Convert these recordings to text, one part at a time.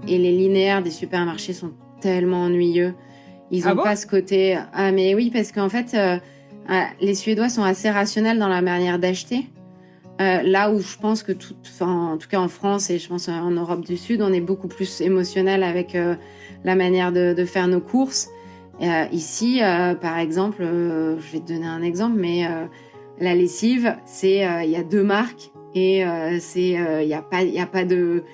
et les linéaires des supermarchés sont tellement ennuyeux. Ils ont pas ce côté... Ah mais oui, parce qu'en fait, les Suédois sont assez rationnels dans la manière d'acheter. Là où je pense que en tout cas en France et je pense en Europe du Sud, on est beaucoup plus émotionnel avec la manière de faire nos courses. Ici, par exemple, je vais te donner un exemple, mais la lessive, c'est il y a 2 marques et il y a pas de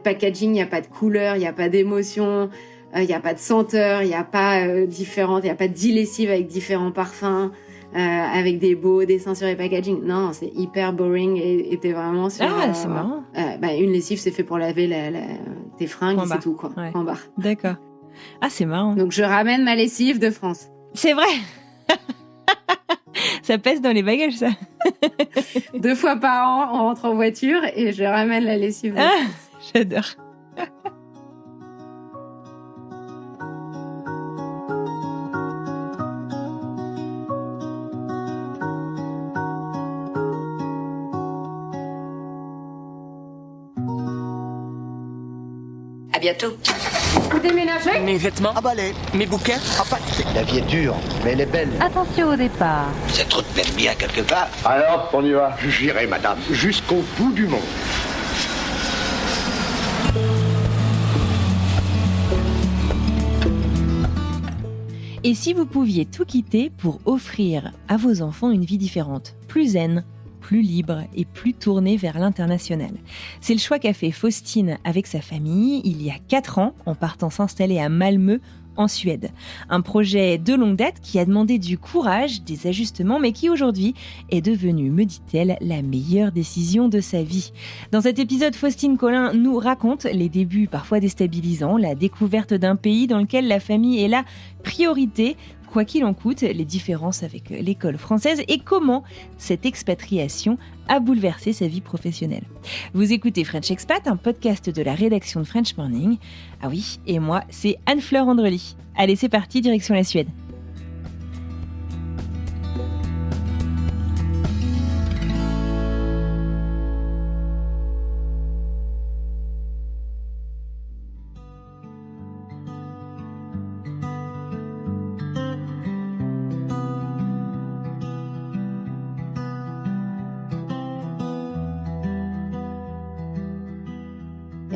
packaging, il y a pas de couleur, il y a pas d'émotion, il y a pas de senteur, il y a pas il y a pas 10 lessives avec différents parfums. Avec des beaux dessins sur les packaging. Non, c'est hyper boring et t'es vraiment sur... c'est marrant. Une lessive, c'est fait pour laver tes fringues et c'est tout, quoi. Ouais. Point barre. D'accord. Ah, c'est marrant. Donc, je ramène ma lessive de France. C'est vrai. Ça pèse dans les bagages, ça. 2 fois par an, on rentre en voiture et je ramène la lessive de France. J'adore. À bientôt. Vous déménagez ? Mes vêtements, mes bouquins, La vie est dure, mais elle est belle. Attention au départ. Cette route mène bien quelque part. Alors, on y va. J'irai, madame, jusqu'au bout du monde. Et si vous pouviez tout quitter pour offrir à vos enfants une vie différente, plus zen, plus libre et plus tournée vers l'international. C'est le choix qu'a fait Faustine avec sa famille il y a 4 ans en partant s'installer à Malmö en Suède. Un projet de longue date qui a demandé du courage, des ajustements, mais qui aujourd'hui est devenu, me dit-elle, la meilleure décision de sa vie. Dans cet épisode, Faustine Collin nous raconte les débuts parfois déstabilisants, la découverte d'un pays dans lequel la famille est la priorité, quoi qu'il en coûte, les différences avec l'école française et comment cette expatriation a bouleversé sa vie professionnelle. Vous écoutez French Expat, un podcast de la rédaction de French Morning. Ah oui, et moi, c'est Anne-Fleur Andrely. Allez, c'est parti, direction la Suède.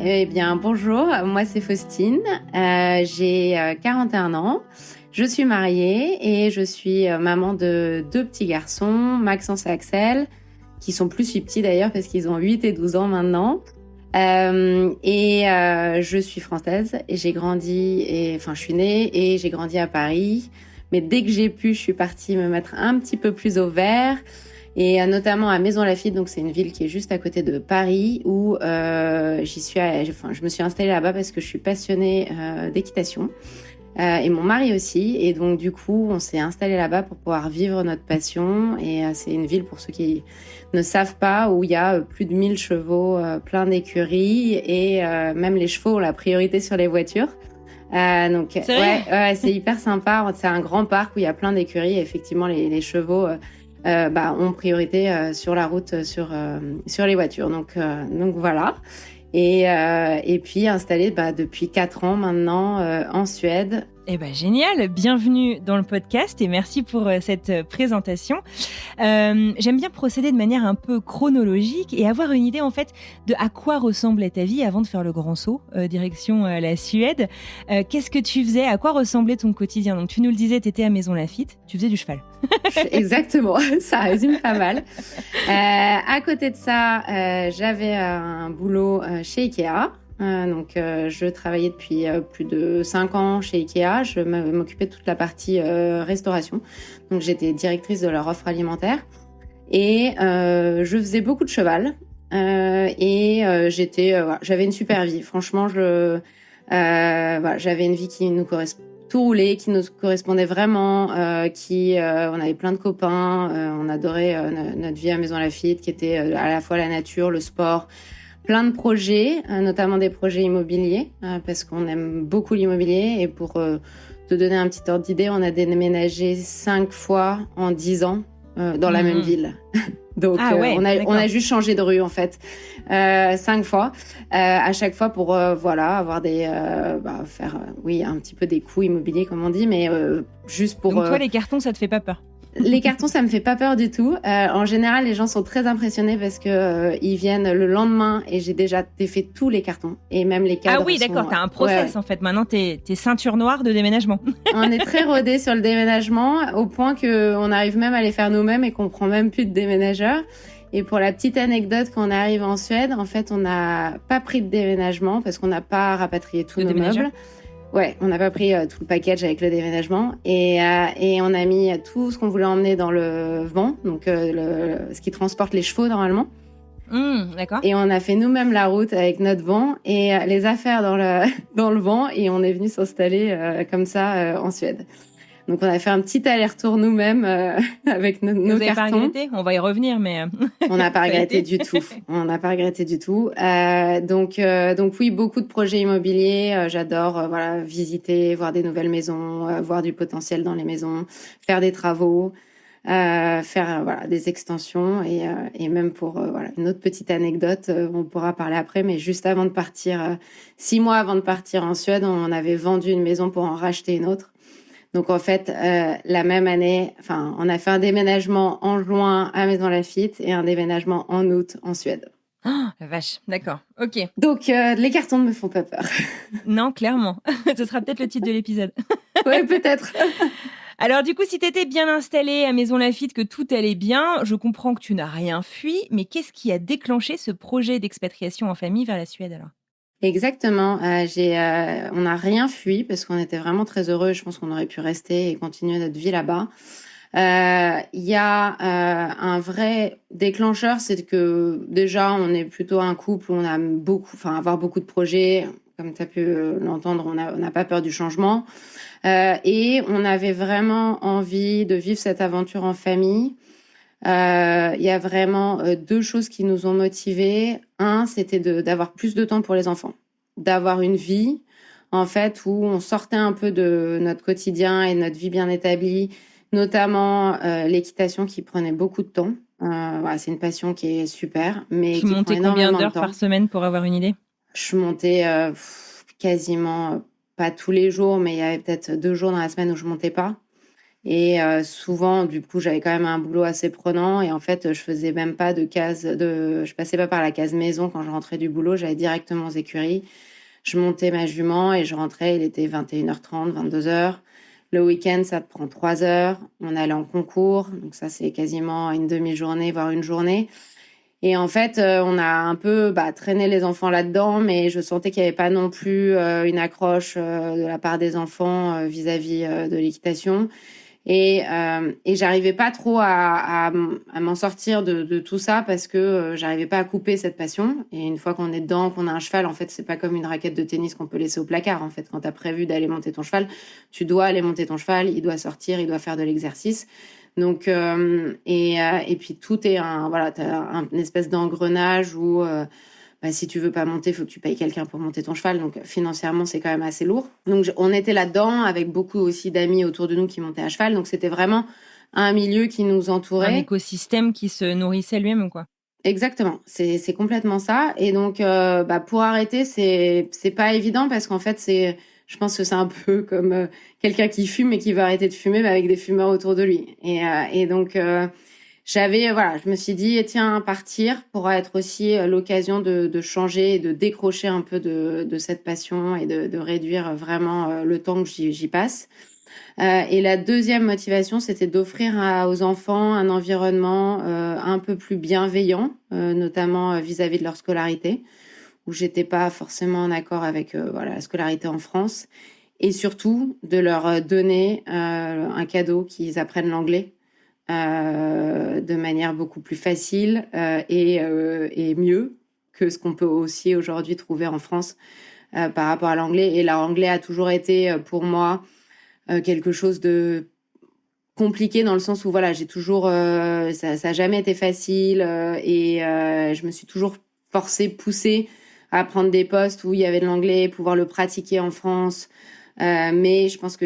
Eh bien, bonjour, moi c'est Faustine, j'ai 41 ans, je suis mariée et je suis maman de 2 petits garçons, Maxence et Axel, qui sont plus petits d'ailleurs parce qu'ils ont 8 et 12 ans maintenant. Je suis française et je suis née et j'ai grandi à Paris. Mais dès que j'ai pu, je suis partie me mettre un petit peu plus au vert. Et notamment à Maisons-Laffitte, donc c'est une ville qui est juste à côté de Paris, où je me suis installée là-bas parce que je suis passionnée d'équitation. Et mon mari aussi. Et donc du coup, on s'est installé là-bas pour pouvoir vivre notre passion. Et c'est une ville, pour ceux qui ne savent pas, où il y a plus de 1000 chevaux, plein d'écuries. Et même les chevaux ont la priorité sur les voitures. Donc c'est hyper sympa. C'est un grand parc où il y a plein d'écuries. Et effectivement, les chevaux... ont priorité sur la route, sur les voitures. Donc voilà. Et puis installée depuis 4 ans maintenant en Suède. Eh ben génial, bienvenue dans le podcast et merci pour cette présentation. J'aime bien procéder de manière un peu chronologique et avoir une idée en fait de à quoi ressemblait ta vie avant de faire le grand saut direction la Suède. Qu'est-ce que tu faisais? À quoi ressemblait ton quotidien? Donc tu nous le disais, tu étais à Maisons-Laffitte, tu faisais du cheval. Exactement, ça résume pas mal. À côté de ça, j'avais un boulot chez Ikea. Je travaillais depuis plus de 5 ans chez Ikea. Je m'occupais de toute la partie restauration. Donc, j'étais directrice de leur offre alimentaire. Et je faisais beaucoup de cheval. J'avais une super vie. Franchement, j'avais une vie qui nous correspondait. Tout roulé, qui nous correspondait vraiment, on avait plein de copains, on adorait notre vie à Maisons-Laffitte, qui était à la fois la nature, le sport, plein de projets, notamment des projets immobiliers, parce qu'on aime beaucoup l'immobilier. Et pour te donner un petit ordre d'idée, on a déménagé 5 fois en 10 ans dans la même ville. Donc, ouais, on a juste changé de rue, en fait, 5 fois, à chaque fois pour, avoir faire, un petit peu des coûts immobiliers, comme on dit, mais juste pour... Donc toi, les cartons, ça te fait pas peur? Les cartons, ça me fait pas peur du tout. En général, les gens sont très impressionnés parce que ils viennent le lendemain et j'ai déjà défait tous les cartons et même les cadres. Ah oui, d'accord, t'as un process en fait. Maintenant, t'es ceinture noire de déménagement. On est très rodés sur le déménagement au point que on arrive même à les faire nous-mêmes et qu'on prend même plus de déménageurs. Et pour la petite anecdote, quand on arrive en Suède, en fait, on n'a pas pris de déménagement parce qu'on n'a pas rapatrié tous nos meubles. Ouais, on n'a pas pris tout le package avec le déménagement et on a mis tout ce qu'on voulait emmener dans le vent, donc ce qui transporte les chevaux normalement. D'accord. Et on a fait nous-mêmes la route avec notre vent et les affaires dans le vent et on est venu s'installer comme ça en Suède. Donc on a fait un petit aller-retour nous-mêmes avec nos cartons. Vous n'avez pas regretté? On va y revenir, mais... On n'a pas regretté du tout. On n'a pas regretté du tout. Donc oui, beaucoup de projets immobiliers. J'adore visiter, voir des nouvelles maisons, voir du potentiel dans les maisons, faire des travaux, faire des extensions et même pour une autre petite anecdote, on pourra parler après, mais juste avant de partir, 6 mois avant de partir en Suède, on avait vendu une maison pour en racheter une autre. Donc en fait, la même année, on a fait un déménagement en juin à Maison Lafitte et un déménagement en août en Suède. Oh, la vache, d'accord, ok. Donc les cartons ne me font pas peur. Non, clairement. Ce sera peut-être le titre de l'épisode. Oui, peut-être. Alors du coup, si t'étais bien installée à Maison Lafitte, que tout allait bien, je comprends que tu n'as rien fui, mais qu'est-ce qui a déclenché ce projet d'expatriation en famille vers la Suède alors? Exactement. On n'a rien fui parce qu'on était vraiment très heureux. Je pense qu'on aurait pu rester et continuer notre vie là-bas. Il y a un vrai déclencheur, c'est que déjà on est plutôt un couple où on a avoir beaucoup de projets. Comme tu as pu l'entendre, on n'a pas peur du changement. Et on avait vraiment envie de vivre cette aventure en famille. Il y a vraiment 2 choses qui nous ont motivés. Un, c'était d'avoir plus de temps pour les enfants, d'avoir une vie en fait où on sortait un peu de notre quotidien et de notre vie bien établie, notamment l'équitation qui prenait beaucoup de temps. C'est une passion qui est super, mais tu qui montais prend énormément combien d'heures de temps. par semaine pour avoir une idée? Je montais quasiment pas tous les jours, mais il y avait peut-être 2 jours dans la semaine où je montais pas. Et souvent, du coup, j'avais quand même un boulot assez prenant et en fait, je faisais même pas je passais pas par la case maison quand je rentrais du boulot, j'allais directement aux écuries. Je montais ma jument et je rentrais, il était 21h30, 22h. Le week-end, ça te prend 3 heures. On allait en concours, donc ça, c'est quasiment une demi-journée, voire une journée. Et en fait, on a un peu traîné les enfants là-dedans, mais je sentais qu'il n'y avait pas non plus une accroche de la part des enfants vis-à-vis de l'équitation. Et j'arrivais pas trop à m'en sortir de tout ça parce que j'arrivais pas à couper cette passion. Et une fois qu'on est dedans, qu'on a un cheval, en fait, c'est pas comme une raquette de tennis qu'on peut laisser au placard. En fait, quand tu as prévu d'aller monter ton cheval, tu dois aller monter ton cheval, il doit sortir, il doit faire de l'exercice. Donc et puis tout est t'as une espèce d'engrenage où si tu veux pas monter, il faut que tu payes quelqu'un pour monter ton cheval. Donc, financièrement, c'est quand même assez lourd. Donc, on était là-dedans avec beaucoup aussi d'amis autour de nous qui montaient à cheval. Donc, c'était vraiment un milieu qui nous entourait. Un écosystème qui se nourrissait lui-même, quoi. Exactement. C'est complètement ça. Et donc, pour arrêter, c'est pas évident parce qu'en fait, je pense que c'est un peu comme quelqu'un qui fume et qui veut arrêter de fumer, mais avec des fumeurs autour de lui. Et donc... je me suis dit, tiens, partir pourra être aussi l'occasion de changer et de décrocher un peu de cette passion et de réduire vraiment le temps que j'y passe. Et la deuxième motivation, c'était d'offrir aux enfants un environnement un peu plus bienveillant, notamment vis-à-vis de leur scolarité, où j'étais pas forcément en accord avec la scolarité en France. Et surtout, de leur donner un cadeau qu'ils apprennent l'anglais. De manière beaucoup plus facile et mieux que ce qu'on peut aussi aujourd'hui trouver en France par rapport à l'anglais. Et l'anglais a toujours été pour moi quelque chose de compliqué dans le sens où j'ai toujours ça a jamais été facile et je me suis toujours poussée à prendre des postes où il y avait de l'anglais, pouvoir le pratiquer en France. Mais je pense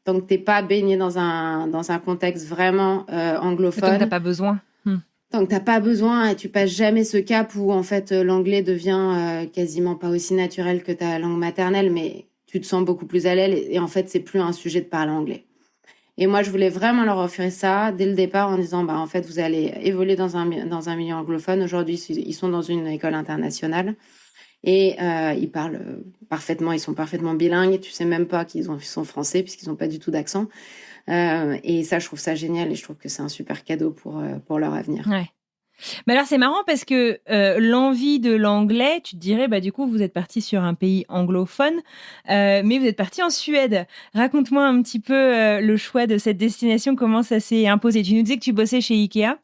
tant que t'es pas baigné dans un contexte vraiment anglophone, Tant que t'as pas besoin. Tant que t'as pas besoin et tu passes jamais ce cap où en fait l'anglais devient quasiment pas aussi naturel que ta langue maternelle, mais tu te sens beaucoup plus à l'aise et en fait c'est plus un sujet de parler anglais. Et moi je voulais vraiment leur offrir ça dès le départ en disant en fait vous allez évoluer dans un milieu anglophone. Aujourd'hui ils sont dans une école internationale et ils parlent parfaitement, ils sont parfaitement bilingues. Tu sais même pas qu'ils sont français puisqu'ils ont pas du tout d'accent. Et ça je trouve ça génial et je trouve que c'est un super cadeau pour leur avenir. Ouais. Mais alors c'est marrant parce que l'envie de l'anglais, tu te dirais, du coup, vous êtes parti sur un pays anglophone, mais vous êtes parti en Suède. Raconte-moi un petit peu le choix de cette destination, comment ça s'est imposé. Tu nous disais que tu bossais chez Ikea.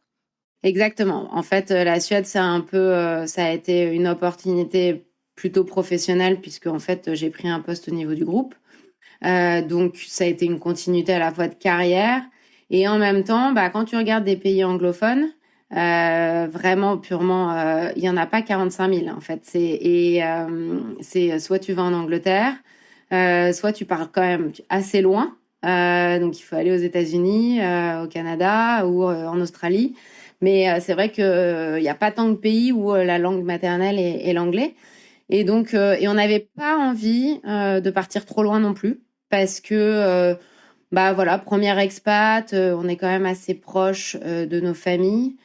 Exactement. En fait, la Suède, c'est un peu, ça a été une opportunité plutôt professionnelle puisque en fait, j'ai pris un poste au niveau du groupe. Donc, ça a été une continuité à la fois de carrière et en même temps, quand tu regardes des pays anglophones, vraiment purement, il y en a pas 45 000 en fait. C'est soit tu vas en Angleterre, soit tu pars quand même assez loin. Donc, il faut aller aux États-Unis, au Canada ou en Australie. Mais c'est vrai que il y a pas tant de pays où la langue maternelle est l'anglais. Et donc, et on n'avait pas envie de partir trop loin non plus, parce que, voilà, première expat, on est quand même assez proche de nos familles.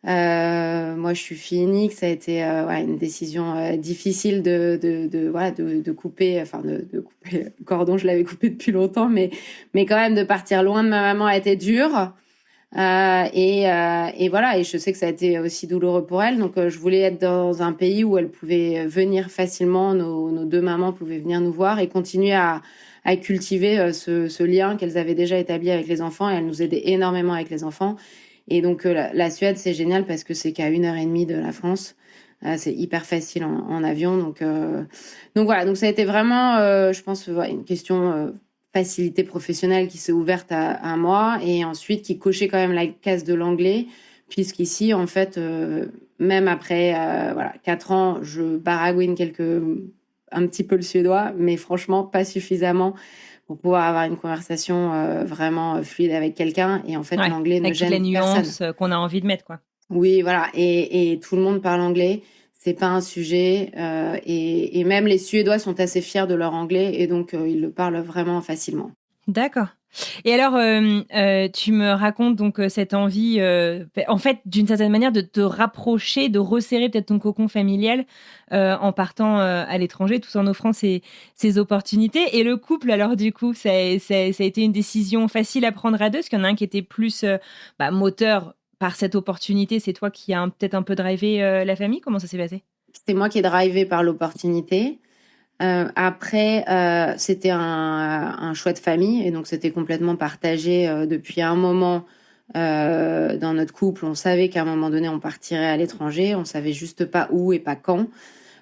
Moi, je suis fille unique, ça a été une décision difficile de couper, enfin de couper le cordon. Je l'avais coupé depuis longtemps, mais quand même de partir loin de ma maman a été dur. Et voilà, et je sais que ça a été aussi douloureux pour elle. Donc, je voulais être dans un pays où elle pouvait venir facilement, nos deux mamans pouvaient venir nous voir et continuer à cultiver ce lien qu'elles avaient déjà établi avec les enfants. Et elles nous aidaient énormément avec les enfants. Et donc, la Suède, c'est génial parce que c'est qu'à 1h30 de la France. C'est hyper facile en avion. Donc voilà, donc ça a été vraiment, je pense, une question facilité professionnelle qui s'est ouverte à moi et ensuite qui cochait quand même la case de l'anglais, puisqu'ici, en fait, même après 4 ans, je baragouine un petit peu le suédois, mais franchement, pas suffisamment pour pouvoir avoir une conversation vraiment fluide avec quelqu'un. Et en fait, l'anglais ne gêne personne. Avec les nuances qu'on a envie de mettre, quoi. Oui, voilà. Et tout le monde parle anglais. C'est pas un sujet. Et même les Suédois sont assez fiers de leur anglais et donc ils le parlent vraiment facilement. D'accord. Et alors, tu me racontes donc cette envie, en fait, d'une certaine manière, de te rapprocher, de resserrer peut-être ton cocon familial en partant à l'étranger, tout en offrant ces opportunités. Et le couple, alors du coup, ça a été une décision facile à prendre à deux, parce qu'il y en a un qui était plus moteur par cette opportunité. C'est toi qui as peut-être un peu drivé la famille. Comment ça s'est passé? C'était moi qui ai drivé par l'opportunité. Après, c'était un choix de famille et donc c'était complètement partagé depuis un moment dans notre couple. On savait qu'à un moment donné, on partirait à l'étranger. On savait juste pas où et pas quand.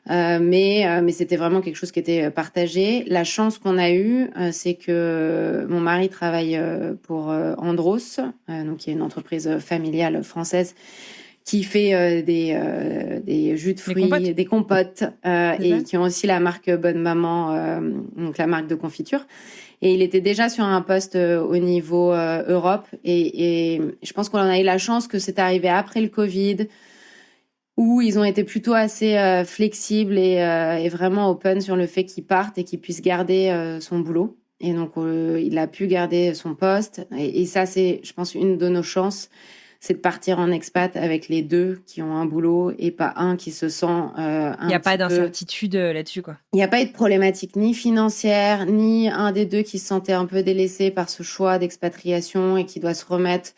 Mais c'était vraiment quelque chose qui était partagé. La chance qu'on a eue, c'est que mon mari travaille pour Andros, donc qui est une entreprise familiale française qui fait des jus de fruits, des compotes, et qui ont aussi la marque Bonne Maman, donc la marque de confiture. Et il était déjà sur un poste au niveau Europe. Et je pense qu'on a eu la chance que c'est arrivé après le Covid, où ils ont été plutôt assez flexibles et vraiment open sur le fait qu'il parte et qu'il puisse garder son boulot. Et donc, il a pu garder son poste. Et ça, c'est, je pense, une de nos chances, c'est de partir en expat avec les deux qui ont un boulot et pas un qui se sent Il n'y a pas d'incertitude là-dessus, quoi. Il n'y a pas eu de problématique ni financière, ni un des deux qui se sentait un peu délaissé par ce choix d'expatriation et qui doit se remettre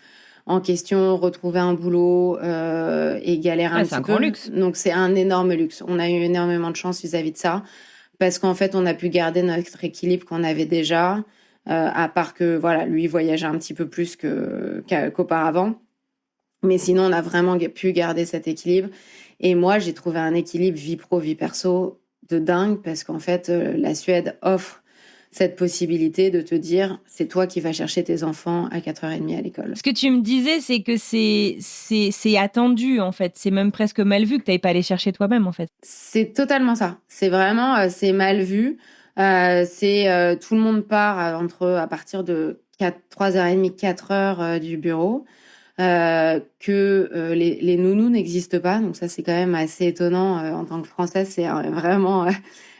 en question, retrouver un boulot et galérer un petit peu. C'est un grand luxe. Donc, c'est un énorme luxe. On a eu énormément de chance vis-à-vis de ça parce qu'en fait, on a pu garder notre équilibre qu'on avait déjà, à part que, voilà, lui voyageait un petit peu plus qu'auparavant. Mais sinon, on a vraiment pu garder cet équilibre. Et moi, j'ai trouvé un équilibre vie pro, vie perso de dingue parce qu'en fait, la Suède offre cette possibilité de te dire, c'est toi qui vas chercher tes enfants à 4h30 à l'école. Ce que tu me disais, c'est que c'est attendu, en fait. C'est même presque mal vu que tu n'ailles pas aller chercher toi-même, en fait. C'est totalement ça. C'est vraiment, c'est mal vu. Tout le monde part à partir de 3h30, 4h du bureau. que les nounous n'existent pas. Donc ça, c'est quand même assez étonnant. En tant que Française, c'est vraiment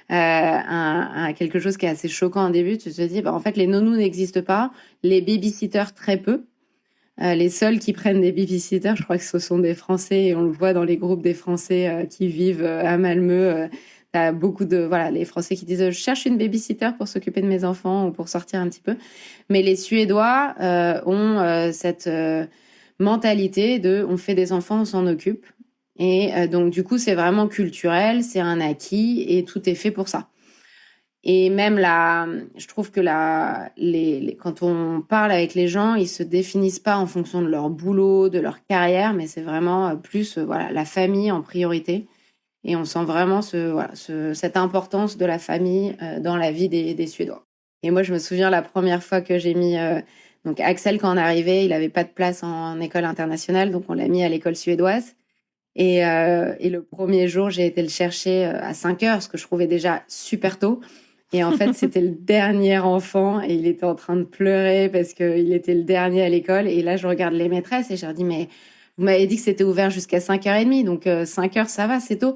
quelque chose qui est assez choquant au début. Tu te dis, en fait, les nounous n'existent pas. Les babysitters, très peu. Les seuls qui prennent des babysitters, je crois que ce sont des Français, et on le voit dans les groupes des Français qui vivent à Malmö. T'as beaucoup les Français qui disent je cherche une babysitter pour s'occuper de mes enfants ou pour sortir un petit peu. Mais les Suédois ont cette mentalité de on fait des enfants, on s'en occupe. Et donc du coup c'est vraiment culturel, c'est un acquis et tout est fait pour ça. Et même je trouve que quand on parle avec les gens, ils se définissent pas en fonction de leur boulot, de leur carrière, mais c'est vraiment plus la famille en priorité. Et on sent vraiment cette importance de la famille dans la vie des Suédois. Et moi, je me souviens la première fois que j'ai mis... donc Axel, quand on est arrivé, il n'avait pas de place en école internationale, donc on l'a mis à l'école suédoise. Et le premier jour, j'ai été le chercher à 5 heures, ce que je trouvais déjà super tôt. Et en fait, c'était le dernier enfant et il était en train de pleurer parce qu'il était le dernier à l'école. Et là, je regarde les maîtresses et je leur dis, mais vous m'avez dit que c'était ouvert jusqu'à 5h30, donc 5 heures, ça va, c'est tôt.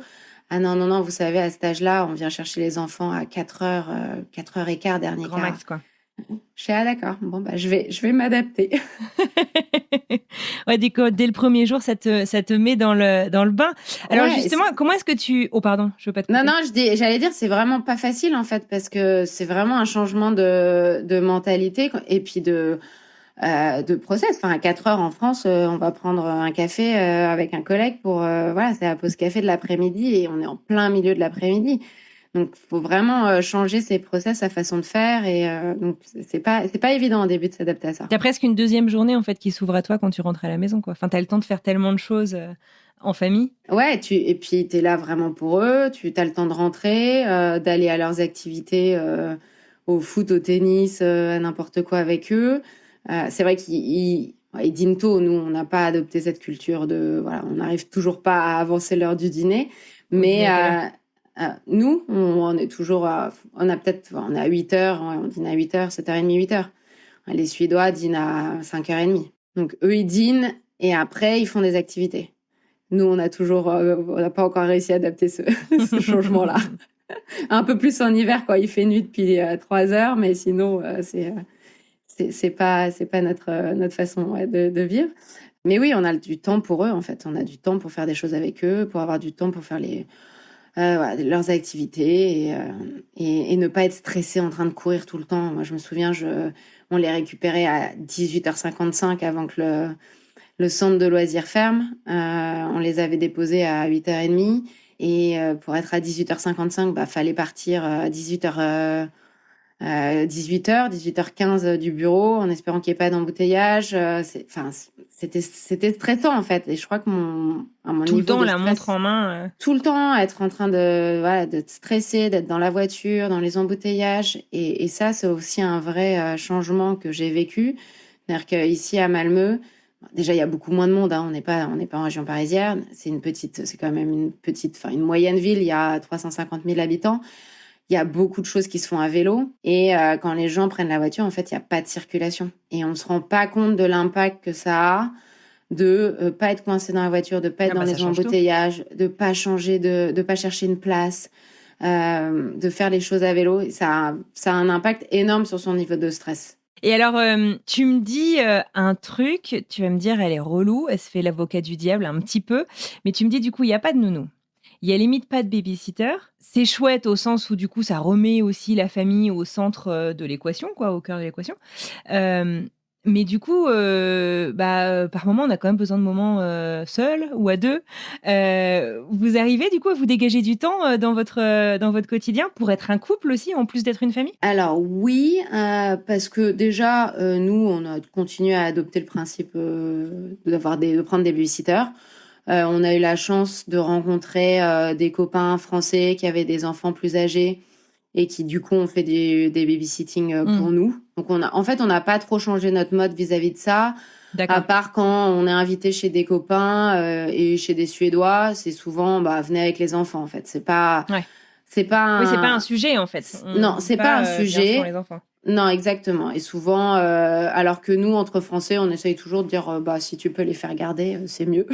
Ah non, vous savez, à cet âge-là, on vient chercher les enfants à 4h, 4h15, dernier Grand quart. max, quoi. Je suis d'accord. Bon, je vais m'adapter. Ouais, dès le premier jour, ça te met dans le bain. Alors justement, comment est-ce que tu... Oh pardon, je veux pas te couper. Non, j'allais dire, c'est vraiment pas facile en fait, parce que c'est vraiment un changement de mentalité et puis de process. Enfin, à 4 heures en France, on va prendre un café avec un collègue pour... c'est la pause café de l'après-midi et on est en plein milieu de l'après-midi. Donc, il faut vraiment changer ses process, sa façon de faire. Et donc, c'est pas évident au début de s'adapter à ça. T'as presque une deuxième journée en fait qui s'ouvre à toi quand tu rentres à la maison, quoi. Enfin, t'as le temps de faire tellement de choses en famille. Ouais, et puis t'es là vraiment pour eux. T'as le temps de rentrer, d'aller à leurs activités, au foot, au tennis, à n'importe quoi avec eux. C'est vrai qu'ils dînent tôt. Nous, on n'a pas adopté cette culture on n'arrive toujours pas à avancer l'heure du dîner. Mais nous, on est toujours on est à 8 heures, on dîne à 8 heures, 7h30, 8 heures. Les Suédois dînent à 5h30. Donc, eux, ils dînent et après, ils font des activités. Nous, on n'a pas encore réussi à adapter ce changement-là. Un peu plus en hiver, quand il fait nuit depuis 3 heures, mais sinon, c'est pas notre façon de vivre. Mais oui, on a du temps pour eux, en fait. On a du temps pour faire des choses avec eux, pour avoir du temps pour faire leurs activités et ne pas être stressé en train de courir tout le temps. Moi, je me souviens, on les récupérait à 18h55 avant que le centre de loisirs ferme. On les avait déposés à 8h30 et pour être à 18h55, fallait partir à 18h, 18h15 du bureau en espérant qu'il n'y ait pas d'embouteillage. C'était stressant en fait. Et je crois que mon tout niveau le temps de la stress, montre en main. tout le temps être en train de stresser, d'être dans la voiture, dans les embouteillages. Et ça, c'est aussi un vrai changement que j'ai vécu. C'est-à-dire qu'ici à Malmö, déjà il y a beaucoup moins de monde. On n'est pas en région parisienne. C'est quand même une moyenne ville. Il y a 350 000 habitants. Il y a beaucoup de choses qui se font à vélo. Et quand les gens prennent la voiture, en fait, il n'y a pas de circulation. Et on ne se rend pas compte de l'impact que ça a de pas être coincé dans la voiture, de pas être dans les embouteillages, de pas changer, de pas chercher une place, de faire les choses à vélo. Ça a un impact énorme sur son niveau de stress. Et alors, tu me dis un truc, tu vas me dire, elle est relou, elle se fait l'avocat du diable un petit peu, mais tu me dis, du coup, il n'y a pas de nounou. Il y a limite pas de babysitter. C'est chouette au sens où, du coup, ça remet aussi la famille au centre de l'équation, quoi, au cœur de l'équation. Mais du coup, par moment, on a quand même besoin de moments seuls ou à deux. Vous arrivez, du coup, à vous dégager du temps dans votre quotidien pour être un couple aussi, en plus d'être une famille ? Alors oui, parce que déjà, nous, on a continué à adopter le principe de prendre des babysitters. On a eu la chance de rencontrer des copains français qui avaient des enfants plus âgés et qui, du coup, ont fait des babysitting pour nous. Donc, on n'a pas trop changé notre mode vis-à-vis de ça. D'accord. À part quand on est invité chez des copains et chez des Suédois, c'est souvent venez avec les enfants, en fait. C'est pas c'est pas Oui, c'est pas un sujet en fait. Non, c'est pas un sujet. Bien sûr, les enfants. Non, exactement. Et souvent, alors que nous, entre Français, on essaye toujours de dire, si tu peux les faire garder, c'est mieux.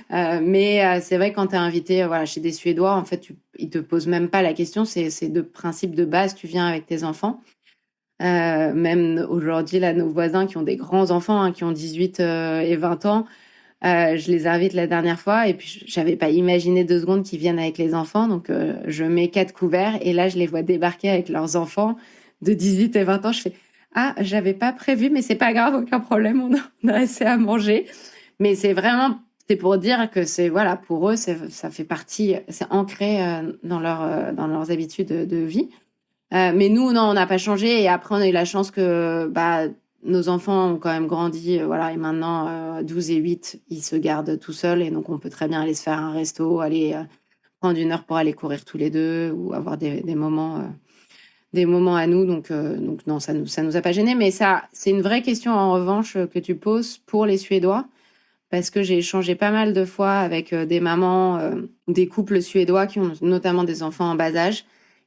Mais c'est vrai, quand tu es invité chez des Suédois, en fait, ils te posent même pas la question. C'est de principe de base, tu viens avec tes enfants. Même aujourd'hui, là, nos voisins qui ont des grands enfants, qui ont 18 et 20 ans, je les invite la dernière fois et puis j'avais pas imaginé 2 secondes qu'ils viennent avec les enfants. Donc, je mets 4 couverts et là, je les vois débarquer avec leurs enfants de 18 et 20 ans. Je fais « Ah, j'avais pas prévu, mais c'est pas grave, aucun problème, on a assez à manger. » Mais c'est pour dire que pour eux, ça fait partie, c'est ancré dans leurs habitudes de vie. Mais nous, non, on n'a pas changé. Et après, on a eu la chance que nos enfants ont quand même grandi. Et maintenant, 12 et 8, ils se gardent tout seuls. Et donc, on peut très bien aller se faire un resto, aller prendre 1 heure pour aller courir tous les deux ou avoir des moments à nous. Donc non, ça nous a pas gênés. Mais ça, c'est une vraie question, en revanche, que tu poses pour les Suédois. Parce que j'ai échangé pas mal de fois avec des mamans, des couples suédois qui ont notamment des enfants en bas âge.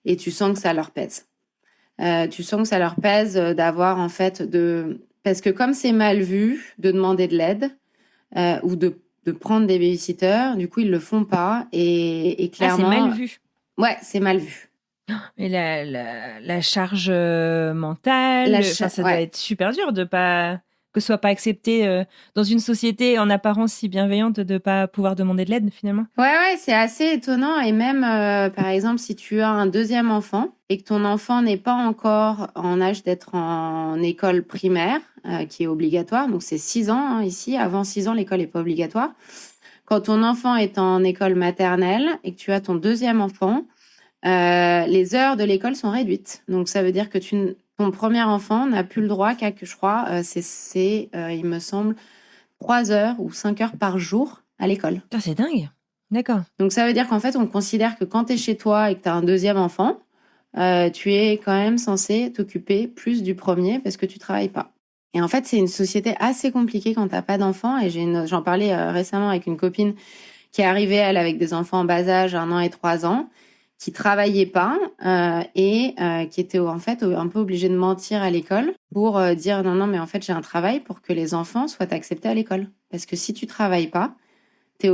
Et tu sens que ça leur pèse. Tu sens que ça leur pèse d'avoir, en fait, parce que comme c'est mal vu de demander de l'aide ou de prendre des babysitters, du coup, ils le font pas. Et clairement... c'est mal vu. Ouais, c'est mal vu. Et la charge mentale, ça doit être super dur que ce soit pas accepté dans une société en apparence si bienveillante de pas pouvoir demander de l'aide finalement. Ouais, c'est assez étonnant. Et même, par exemple, si tu as un 2e enfant et que ton enfant n'est pas encore en âge d'être en école primaire, qui est obligatoire, donc c'est 6 ans ici. Avant 6 ans, l'école n'est pas obligatoire. Quand ton enfant est en école maternelle et que tu as ton 2e enfant, les heures de l'école sont réduites. Donc, ça veut dire que ton premier enfant n'a plus le droit qu'à, je crois, il me semble, 3 heures ou 5 heures par jour à l'école. Putain, c'est dingue. D'accord. Donc, ça veut dire qu'en fait, on considère que quand tu es chez toi et que tu as un 2e enfant, tu es quand même censé t'occuper plus du premier parce que tu travailles pas. Et en fait, c'est une société assez compliquée quand tu n'as pas d'enfant. Et j'en parlais récemment avec une copine qui est arrivée, elle, avec des enfants en bas âge, 1 an et 3 ans, qui travaillait pas et qui était en fait un peu obligée de mentir à l'école pour dire non, mais en fait, j'ai un travail pour que les enfants soient acceptés à l'école. Parce que si tu travailles pas, tu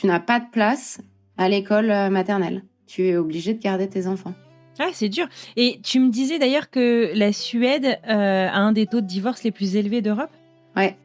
n'as pas de place à l'école maternelle. Tu es obligé de garder tes enfants. Ah, c'est dur. Et tu me disais d'ailleurs que la Suède a un des taux de divorce les plus élevés d'Europe. Ouais.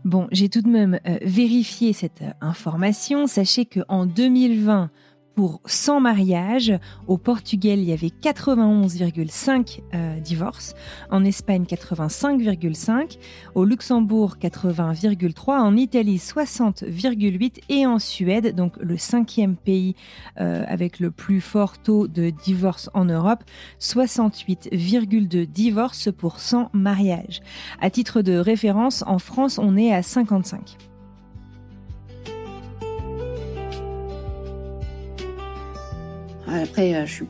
Bon, j'ai tout de même vérifié cette information. Sachez qu'en 2020, pour 100 mariages, au Portugal, il y avait 91,5 divorces, en Espagne 85,5, au Luxembourg 80,3, en Italie 60,8 et en Suède, donc le 5e pays avec le plus fort taux de divorce en Europe, 68,2 divorces pour 100 mariages. À titre de référence, en France, on est à 55. Après, je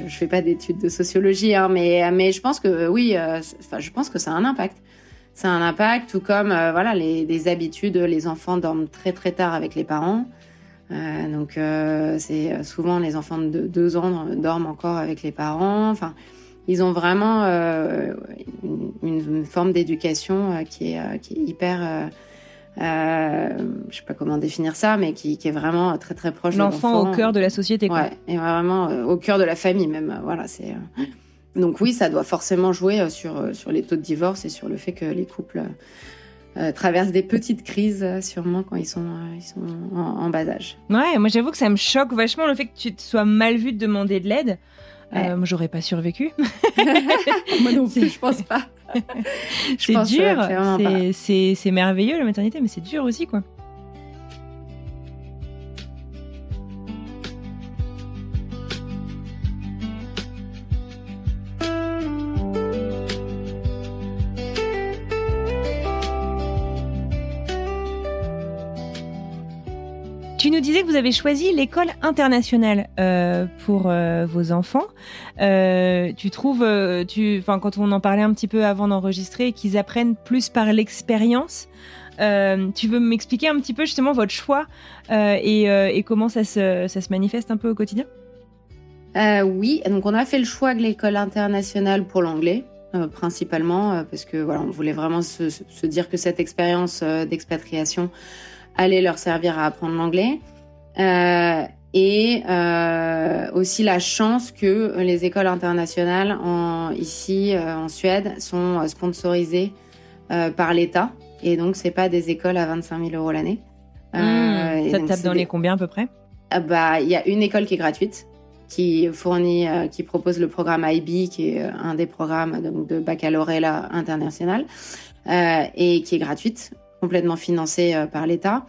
fais pas d'études de sociologie, mais je pense que oui, je pense que ça a un impact. Ça a un impact, tout comme les habitudes. Les enfants dorment très très tard avec les parents, donc c'est souvent les enfants de 2 ans dorment encore avec les parents. Enfin, ils ont vraiment une forme d'éducation qui est hyper. Je sais pas comment définir ça, mais qui est vraiment très très proche de l'enfant au cœur de la société, quoi. Ouais, et vraiment au cœur de la famille même. C'est donc oui, ça doit forcément jouer sur les taux de divorce et sur le fait que les couples traversent des petites crises sûrement quand ils sont en bas âge. Ouais, moi j'avoue que ça me choque vachement le fait que tu te sois mal vu de demander de l'aide. Ouais. Moi j'aurais pas survécu. Moi non plus, je pense pas. C'est dur, c'est merveilleux la maternité, mais c'est dur aussi, quoi. Tu nous disais que vous avez choisi l'école internationale pour vos enfants. Tu trouves, quand on en parlait un petit peu avant d'enregistrer, qu'ils apprennent plus par l'expérience Tu veux m'expliquer un petit peu justement votre choix et comment ça se manifeste un peu au quotidien? Oui, donc on a fait le choix de l'école internationale pour l'anglais, principalement, parce que voilà, on voulait vraiment se dire que cette expérience d'expatriation allait leur servir à apprendre l'anglais. Et aussi la chance que les écoles internationales ici en Suède sont sponsorisées par l'État. Et donc, c'est pas des écoles à 25 000 € l'année. Ça te tape dans les combien à peu près? Il y a une école qui est gratuite, qui propose le programme IB, qui est un des programmes donc, de baccalauréat international, et qui est gratuite, complètement financée par l'État.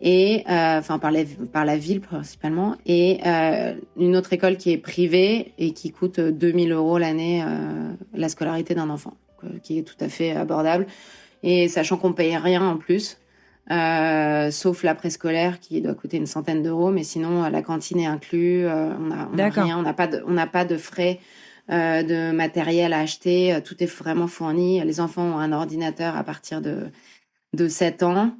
Et par la ville principalement, et une autre école qui est privée et qui coûte 2 000 € l'année, la scolarité d'un enfant, qui est tout à fait abordable, et sachant qu'on paye rien en plus, sauf la préscolaire qui doit coûter une centaine d'euros, mais sinon la cantine est inclus, on a rien, on n'a pas de frais de matériel à acheter, tout est vraiment fourni. Les enfants ont un ordinateur à partir de 7 ans,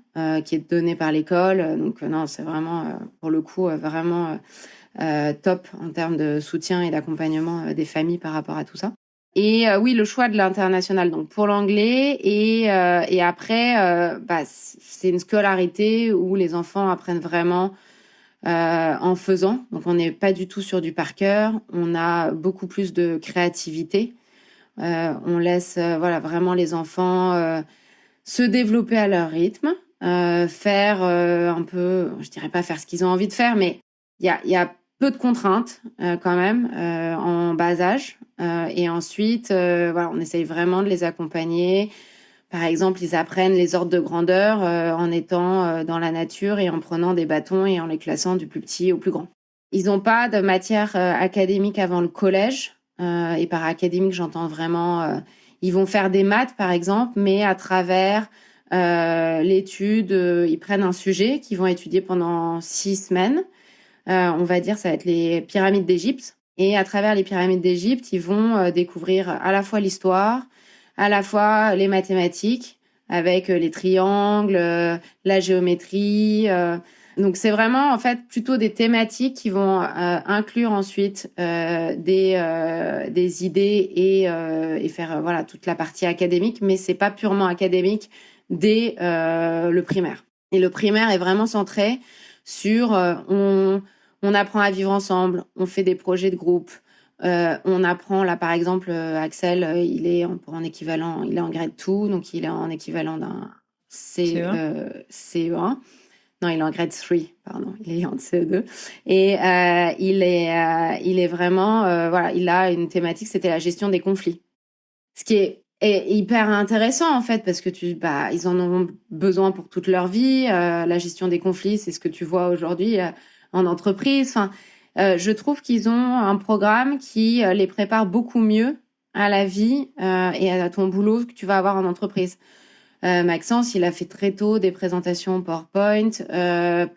qui est donné par l'école. Donc non, c'est vraiment, pour le coup, vraiment top en termes de soutien et d'accompagnement des familles par rapport à tout ça. Et oui, le choix de l'international, donc pour l'anglais. Et après, c'est une scolarité où les enfants apprennent vraiment en faisant. Donc on n'est pas du tout sur du par cœur. On a beaucoup plus de créativité. On laisse vraiment les enfants se développer à leur rythme, faire un peu, je dirais pas faire ce qu'ils ont envie de faire, mais il y a peu de contraintes quand même en bas âge. Et ensuite, on essaye vraiment de les accompagner. Par exemple, ils apprennent les ordres de grandeur en étant dans la nature et en prenant des bâtons et en les classant du plus petit au plus grand. Ils n'ont pas de matière académique avant le collège. Et par académique, j'entends vraiment... ils vont faire des maths, par exemple, mais à travers l'étude, ils prennent un sujet qu'ils vont étudier pendant 6 semaines. On va dire, ça va être les pyramides d'Égypte. Et à travers les pyramides d'Égypte, ils vont découvrir à la fois l'histoire, à la fois les mathématiques, avec les triangles, la géométrie. Donc, c'est vraiment, en fait, plutôt des thématiques qui vont inclure ensuite des idées et faire toute la partie académique, mais c'est pas purement académique dès le primaire. Et le primaire est vraiment centré sur on apprend à vivre ensemble, on fait des projets de groupe, on apprend, là par exemple, Axel, il est en équivalent, il est en grade 2, donc il est en équivalent d'un CE1. Non, il est en grade 3, pardon, il est en CE2. Et il est vraiment, il a une thématique, c'était la gestion des conflits. Ce qui est hyper intéressant en fait, parce que ils en auront besoin pour toute leur vie. La gestion des conflits, c'est ce que tu vois aujourd'hui en entreprise. Enfin, je trouve qu'ils ont un programme qui les prépare beaucoup mieux à la vie et à ton boulot que tu vas avoir en entreprise. Maxence, il a fait très tôt des présentations PowerPoint,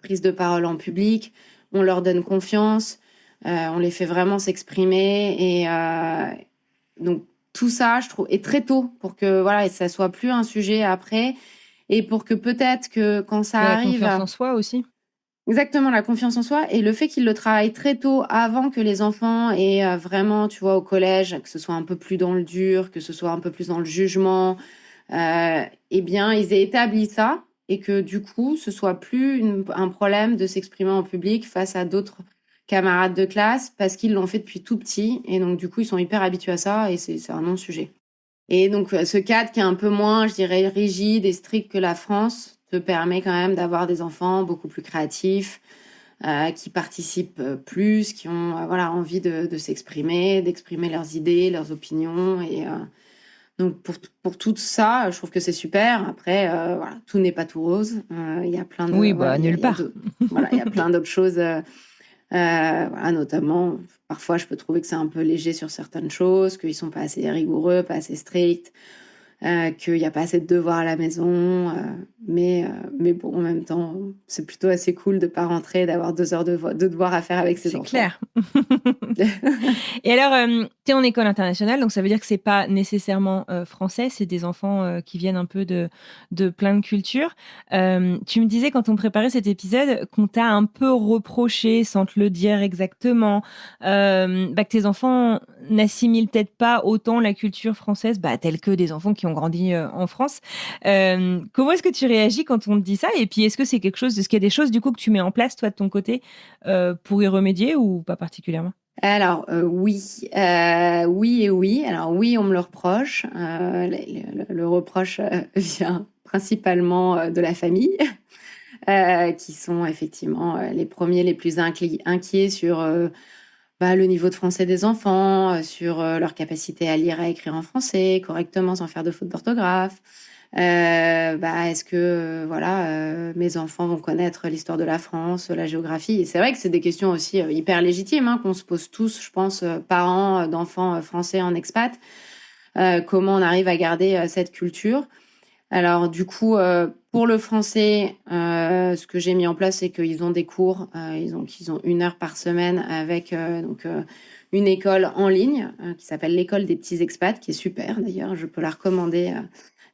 prise de parole en public. On leur donne confiance, on les fait vraiment s'exprimer et donc tout ça, je trouve, est très tôt pour que et ça soit plus un sujet après et pour que peut-être que quand ça arrive, la confiance en soi aussi. Exactement, la confiance en soi et le fait qu'ils le travaillent très tôt avant que les enfants aient vraiment, tu vois, au collège, que ce soit un peu plus dans le dur, que ce soit un peu plus dans le jugement. Eh bien, ils aient établi ça et que du coup, ce soit plus un problème de s'exprimer en public face à d'autres camarades de classe parce qu'ils l'ont fait depuis tout petit et donc du coup, ils sont hyper habitués à ça et c'est un non-sujet. Et donc, ce cadre qui est un peu moins, je dirais, rigide et strict que la France te permet quand même d'avoir des enfants beaucoup plus créatifs, qui participent plus, qui ont envie de s'exprimer, d'exprimer leurs idées, leurs opinions et... Donc pour tout ça, je trouve que c'est super. Après, tout n'est pas tout rose. Il y a plein de nulle part. Il y a plein d'autres choses. Notamment, parfois, je peux trouver que c'est un peu léger sur certaines choses, qu'ils sont pas assez rigoureux, pas assez stricts. qu'il n'y a pas assez de devoirs à la maison. Mais bon, en même temps, c'est plutôt assez cool de ne pas rentrer, d'avoir 2 heures de devoirs à faire avec ses enfants. C'est clair. Et alors, tu es en école internationale, donc ça veut dire que c'est pas nécessairement français, c'est des enfants qui viennent un peu de plein de cultures. Tu me disais quand on préparait cet épisode qu'on t'a un peu reproché, sans te le dire exactement, que tes enfants n'assimilent peut-être pas autant la culture française, telle que des enfants qui ont grandi en France. Comment est-ce que tu réagis quand on te dit ça? Et puis, est-ce qu'il y a des choses du coup que tu mets en place toi de ton côté pour y remédier ou pas particulièrement? Alors oui et oui. Alors oui, on me le reproche. Le reproche vient principalement de la famille, qui sont effectivement les premiers les plus inquiets sur le niveau de français des enfants, sur leur capacité à lire et à écrire en français correctement sans faire de faute d'orthographe. Est-ce que mes enfants vont connaître l'histoire de la France, la géographie? Et c'est vrai que c'est des questions aussi hyper légitimes qu'on se pose tous, je pense, parents d'enfants français en expat. Comment on arrive à garder cette culture? Alors du coup, pour le français, ce que j'ai mis en place, c'est qu'ils ont des cours. Ils ont 1 heure par semaine avec une école en ligne qui s'appelle l'école des petits expats, qui est super d'ailleurs. Je peux la recommander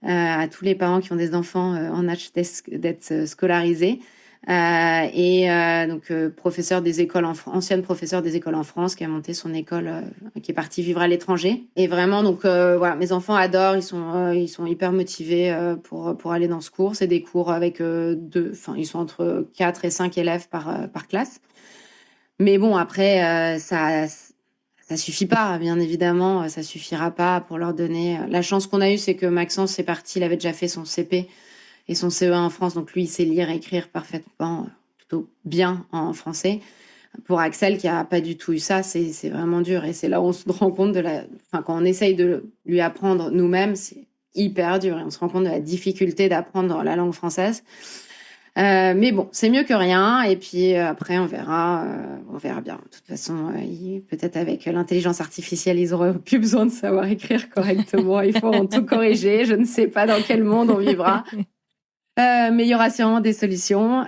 à tous les parents qui ont des enfants en âge d'être scolarisés. Professeur des écoles ancienne professeure des écoles en France, qui a monté son école, qui est partie vivre à l'étranger. Et vraiment, mes enfants adorent, ils sont hyper motivés pour aller dans ce cours. C'est des cours avec ils sont entre 4 et 5 élèves par classe. Mais bon, après, ça suffit pas, bien évidemment, ça suffira pas pour leur donner. La chance qu'on a eue, c'est que Maxence, c'est parti, il avait déjà fait son CP et son CE1 en France, donc lui, il sait lire et écrire parfaitement, plutôt bien en français. Pour Axel, qui a pas du tout eu ça, c'est vraiment dur. Et c'est là où on se rend compte quand on essaye de lui apprendre nous-mêmes, c'est hyper dur. Et on se rend compte de la difficulté d'apprendre la langue française. Mais bon, c'est mieux que rien. Et puis après, on verra bien. De toute façon, peut-être avec l'intelligence artificielle, ils auront plus besoin de savoir écrire correctement. Il faut tout corriger. Je ne sais pas dans quel monde on vivra. Mais il y aura sûrement des solutions.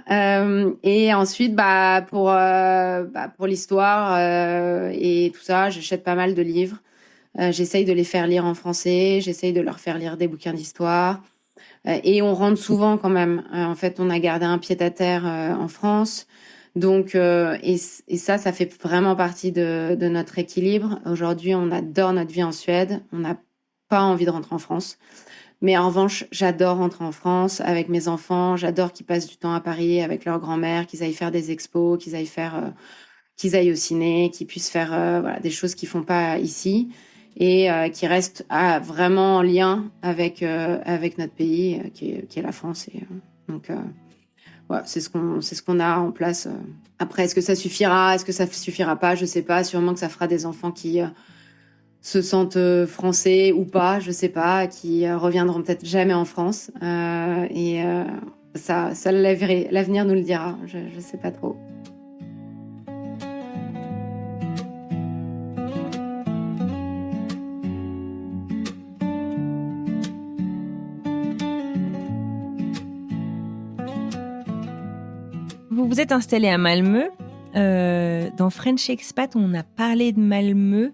Et ensuite, pour l'histoire et tout ça, j'achète pas mal de livres. J'essaye de les faire lire en français. J'essaye de leur faire lire des bouquins d'histoire. Et on rentre souvent quand même. En fait, on a gardé un pied-à-terre en France. Donc, et ça fait vraiment partie de notre équilibre. Aujourd'hui, on adore notre vie en Suède. On n'a pas envie de rentrer en France. Mais en revanche, j'adore rentrer en France avec mes enfants. J'adore qu'ils passent du temps à Paris avec leur grand-mère, qu'ils aillent faire des expos, qu'ils aillent au ciné, qu'ils puissent faire des choses qu'ils font pas ici et qui restent vraiment en lien avec notre pays qui est la France. Et c'est ce qu'on a en place. Après, est-ce que ça suffira? Est-ce que ça suffira pas? Je sais pas. Sûrement que ça fera des enfants qui se sentent français ou pas, je sais pas, qui reviendront peut-être jamais en France. Ça l'avenir nous le dira. Je sais pas trop. Vous vous êtes installé à Malmö. Dans French Expat, on a parlé de Malmö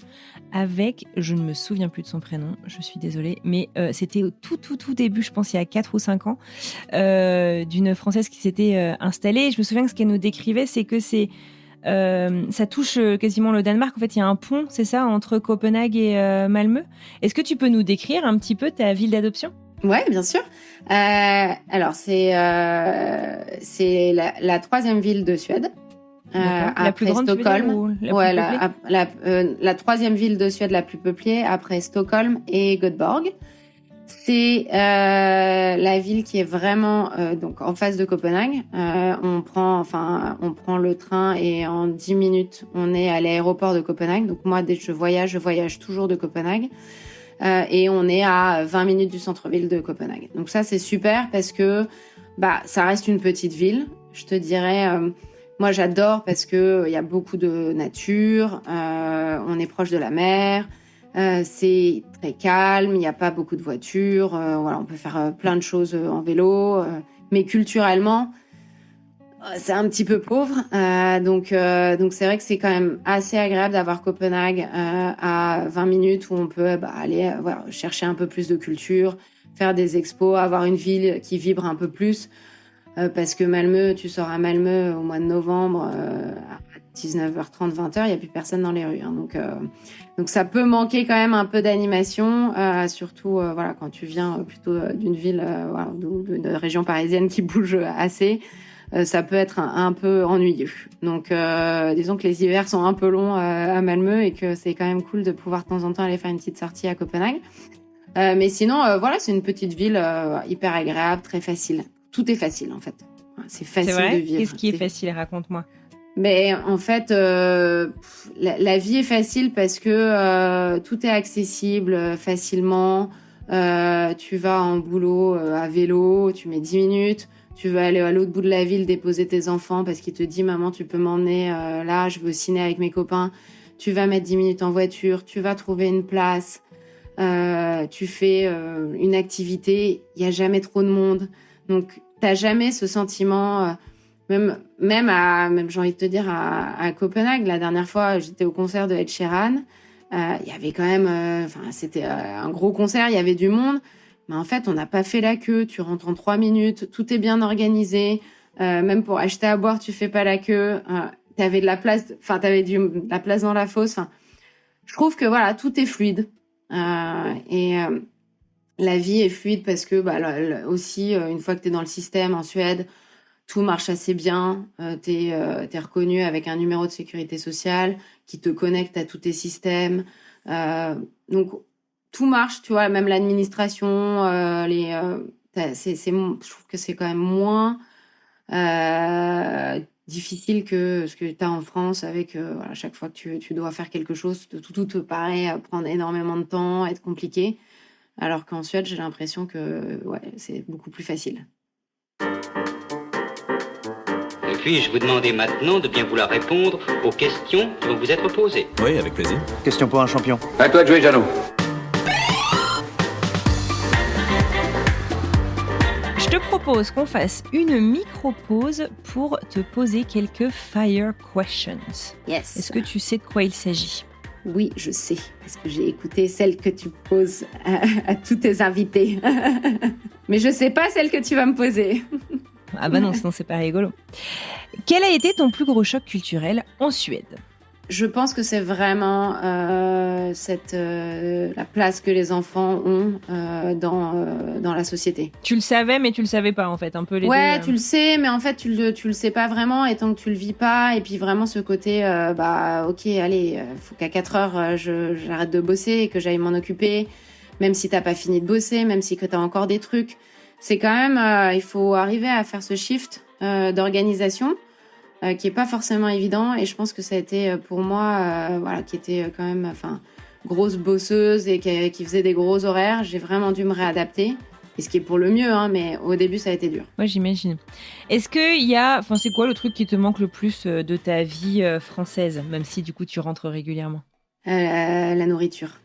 avec, je ne me souviens plus de son prénom, je suis désolée, mais c'était au tout début, je pense il y a 4 ou 5 ans, d'une Française qui s'était installée. Je me souviens que ce qu'elle nous décrivait, c'est que ça touche quasiment le Danemark. En fait, il y a un pont, c'est ça, entre Copenhague et Malmö. Est-ce que tu peux nous décrire un petit peu ta ville d'adoption ? Ouais, bien sûr. Alors, c'est la 3e ville de Suède. La plus grande, Stockholm. Tu veux dire, ou la 3e ville de Suède la plus peuplée, après Stockholm et Göteborg. C'est la ville qui est vraiment donc en face de Copenhague. On prend le train et en 10 minutes, on est à l'aéroport de Copenhague. Donc moi, dès que je voyage toujours de Copenhague. Et on est à 20 minutes du centre-ville de Copenhague. Donc ça, c'est super parce que ça reste une petite ville. Je te dirais, moi, j'adore parce que il y a beaucoup de nature, on est proche de la mer, C'est très calme, il n'y a pas beaucoup de voitures. Voilà, on peut faire plein de choses en vélo. Mais culturellement, c'est un petit peu pauvre. Donc c'est vrai que c'est quand même assez agréable d'avoir Copenhague à 20 minutes où on peut aller voilà, chercher un peu plus de culture, faire des expos, avoir une ville qui vibre un peu plus. Parce que Malmö, tu sors à Malmö au mois de novembre à 19h30, 20h, il n'y a plus personne dans les rues. Hein. Donc ça peut manquer quand même un peu d'animation, surtout voilà, quand tu viens plutôt d'une ville, voilà, d'une région parisienne qui bouge assez. Ça peut être un peu ennuyeux. Donc disons que les hivers sont un peu longs à Malmö et que c'est quand même cool de pouvoir de temps en temps aller faire une petite sortie à Copenhague. Mais sinon, voilà, c'est une petite ville hyper agréable, très facile. Tout est facile, en fait. C'est facile de vivre. Qu'est-ce qui est facile? Raconte-moi. Mais en fait, la vie est facile parce que tout est accessible facilement. Tu vas en boulot à vélo, tu mets 10 minutes. Tu veux aller à l'autre bout de la ville déposer tes enfants parce qu'il te dit « Maman, tu peux m'emmener là, je veux au ciné avec mes copains. » Tu vas mettre 10 minutes en voiture, tu vas trouver une place. Tu fais une activité, il n'y a jamais trop de monde. Donc, t'as jamais ce sentiment, même j'ai envie de te dire, à Copenhague, la dernière fois, j'étais au concert de Ed Sheeran, il y avait quand même, c'était un gros concert, il y avait du monde, mais en fait, on n'a pas fait la queue, tu rentres en 3 minutes, tout est bien organisé, même pour acheter à boire, tu fais pas la queue, t'avais de la place, de la place dans la fosse, je trouve que voilà, tout est fluide, la vie est fluide parce que aussi, une fois que tu es dans le système en Suède, tout marche assez bien. Tu es reconnu avec un numéro de sécurité sociale qui te connecte à tous tes systèmes. Donc, tout marche, tu vois, même l'administration, je trouve que c'est quand même moins difficile que ce que tu as en France avec voilà, chaque fois que tu dois faire quelque chose, tout te paraît prendre énormément de temps, être compliqué. Alors qu'en Suède, j'ai l'impression que c'est beaucoup plus facile. Et puis, je vous demandais maintenant de bien vouloir répondre aux questions qui vont vous être posées. Oui, avec plaisir. Question pour un champion. À toi de jouer, Jeannot. Je te propose qu'on fasse une micro-pause pour te poser quelques fire questions. Yes. Est-ce que tu sais de quoi il s'agit? Oui, je sais, parce que j'ai écouté celle que tu poses à tous tes invités. Mais je sais pas celle que tu vas me poser. Ah bah non, sinon c'est pas rigolo. Quel a été ton plus gros choc culturel en Suède? Je pense que c'est vraiment la place que les enfants ont dans la société. Tu le savais, mais tu le savais pas en fait, un peu les deux. Ouais, tu le sais, mais en fait tu le sais pas vraiment, et tant que tu le vis pas, et puis vraiment ce côté, ok, allez, faut qu'à 4 heures j'arrête de bosser et que j'aille m'en occuper, même si t'as pas fini de bosser, même si que t'as encore des trucs. C'est quand même, il faut arriver à faire ce shift d'organisation. Qui est pas forcément évident, et je pense que ça a été pour moi, qui était quand même, grosse bosseuse et qui faisait des gros horaires, j'ai vraiment dû me réadapter, et ce qui est pour le mieux, hein, mais au début ça a été dur. Ouais, j'imagine. Est-ce qu'il y a, c'est quoi le truc qui te manque le plus de ta vie française, même si du coup tu rentres régulièrement? La nourriture.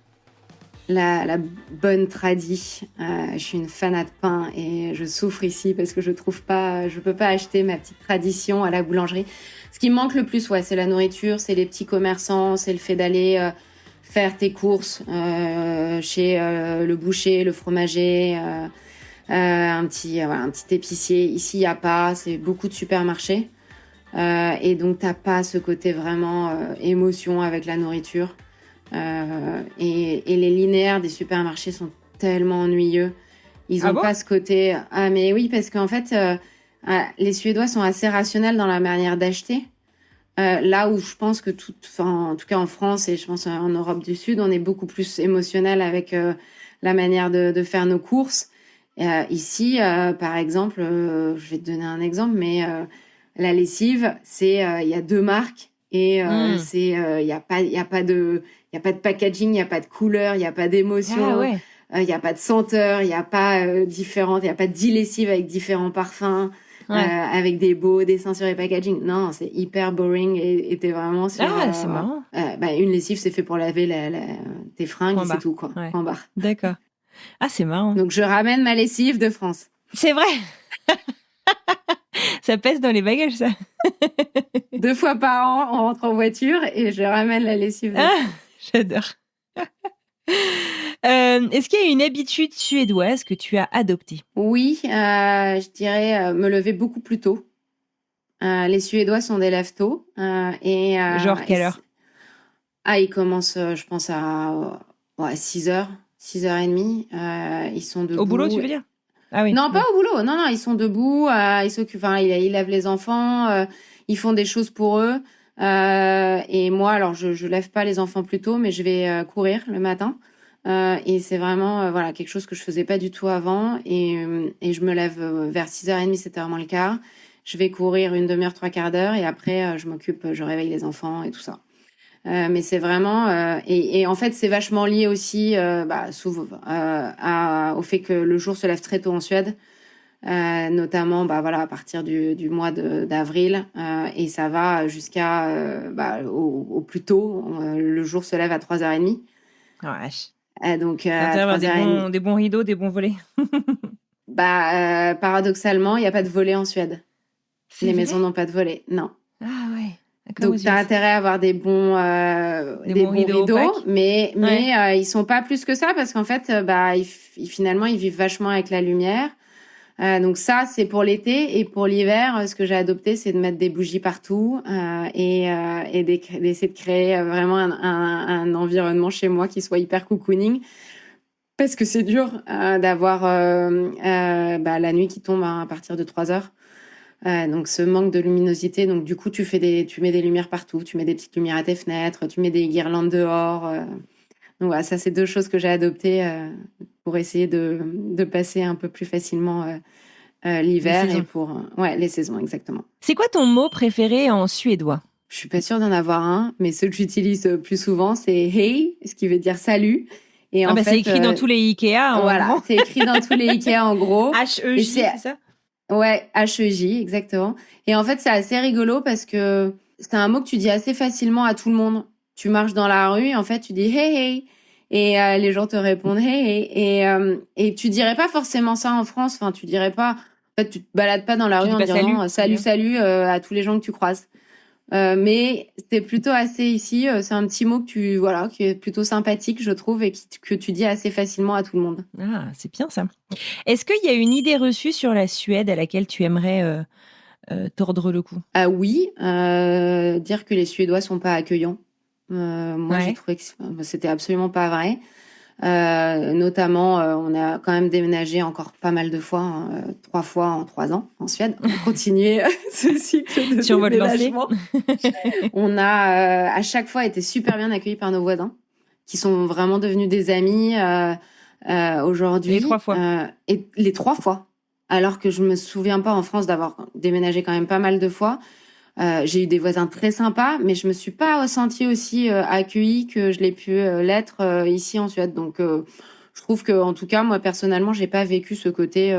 La bonne tradie. Je suis une fanat de pain et je souffre ici parce que je peux pas acheter ma petite tradition à la boulangerie. Ce qui me manque le plus, c'est la nourriture, c'est les petits commerçants, c'est le fait d'aller faire tes courses chez le boucher, le fromager, un petit épicier. Ici, il y a pas, c'est beaucoup de supermarchés. Et donc, t'as pas ce côté vraiment émotion avec la nourriture. Et les linéaires des supermarchés sont tellement ennuyeux. Ils ont pas ce côté. Ah, mais oui, parce qu'en fait, les Suédois sont assez rationnels dans la manière d'acheter. Là où je pense que en tout cas en France et je pense en Europe du Sud, on est beaucoup plus émotionnel avec la manière de faire nos courses. Ici, par exemple, je vais te donner un exemple, mais la lessive, c'est il y a 2 marques et c'est il y a pas de packaging, il n'y a pas de couleur, il n'y a pas d'émotion, il n'y a pas de senteur, il n'y a pas il n'y a pas 10 lessives avec différents parfums. avec des beaux dessins sur les packaging. Non, c'est hyper boring et t'es vraiment sur... c'est marrant. Une lessive, c'est fait pour laver tes fringues et c'est tout, quoi. Ouais. En barre. D'accord. Ah, c'est marrant. Donc, je ramène ma lessive de France. C'est vrai. Ça pèse dans les bagages, ça. 2 fois par an, on rentre en voiture et je ramène la lessive de France. J'adore. Est-ce qu'il y a une habitude suédoise que tu as adoptée? Oui, je dirais me lever beaucoup plus tôt. Les Suédois sont des lève-tôt. Genre quelle heure? Ils commencent, je pense, à 6h, 6h30. Ils sont debout. Au boulot, tu veux dire? Ah oui. Non, pas au boulot. Non, ils sont debout. Ils s'occupent. Ils lavent les enfants. Ils font des choses pour eux. Et moi, alors, je lève pas les enfants plus tôt, mais je vais courir le matin. Et c'est vraiment quelque chose que je faisais pas du tout avant. Et je me lève vers 6h30, c'était vraiment le cas. Je vais courir une demi-heure, 3/4 d'heure. Et après, je réveille les enfants et tout ça. Mais c'est vraiment... et en fait, c'est vachement lié aussi souvent, au fait que le jour se lève très tôt en Suède. Notamment à partir du mois d'avril. Et ça va jusqu'à... au plus tôt. Le jour se lève à 3h30. Oh, vache. Donc, des bons rideaux, des bons volets. Paradoxalement, il n'y a pas de volet en Suède. Les maisons n'ont pas de volet, non. Ah ouais. Donc, tu as intérêt à avoir des bons rideaux, mais ils sont pas plus que ça parce qu'en fait, finalement, ils vivent vachement avec la lumière. Donc ça, c'est pour l'été. Et pour l'hiver, ce que j'ai adopté, c'est de mettre des bougies partout et d'essayer de créer vraiment un environnement chez moi qui soit hyper cocooning. Parce que c'est dur d'avoir la nuit qui tombe à partir de 3h. Donc ce manque de luminosité. Donc du coup, tu mets des lumières partout. Tu mets des petites lumières à tes fenêtres. Tu mets des guirlandes dehors. Donc voilà, ça, c'est 2 choses que j'ai adoptées pour essayer de passer un peu plus facilement l'hiver et pour les saisons, exactement. C'est quoi ton mot préféré en suédois? Je suis pas sûre d'en avoir un, mais ceux que j'utilise plus souvent, c'est hey, ce qui veut dire salut. Et en fait, c'est écrit dans tous les Ikea. Voilà, c'est écrit dans tous les Ikea en gros. H-E-J, c'est ça? Ouais, H-E-J, exactement. Et en fait, c'est assez rigolo parce que c'est un mot que tu dis assez facilement à tout le monde. Tu marches dans la rue, en fait, tu dis hey hey, et les gens te répondent hey hey, et tu dirais pas forcément ça en France. Enfin, tu dirais pas. En fait, tu te balades pas dans la rue en disant salut à tous les gens que tu croises. Mais c'est plutôt assez ici. C'est un petit mot qui est plutôt sympathique, je trouve, et que tu dis assez facilement à tout le monde. Ah, c'est bien ça. Est-ce qu'il y a une idée reçue sur la Suède à laquelle tu aimerais tordre le cou? Ah oui, dire que les Suédois sont pas accueillants. Moi, j'ai trouvé que c'était absolument pas vrai. Notamment, on a quand même déménagé encore pas mal de fois, 3 fois en 3 ans en Suède. On a continué ce cycle de déménagement. On a à chaque fois été super bien accueillis par nos voisins, qui sont vraiment devenus des amis aujourd'hui. Les 3 fois. Et les 3 fois. Alors que je me souviens pas en France d'avoir déménagé quand même pas mal de fois. J'ai eu des voisins très sympas, mais je me suis pas sentie aussi accueillie que je l'ai pu l'être ici en Suède. Donc, je trouve que, en tout cas, moi personnellement, j'ai pas vécu ce côté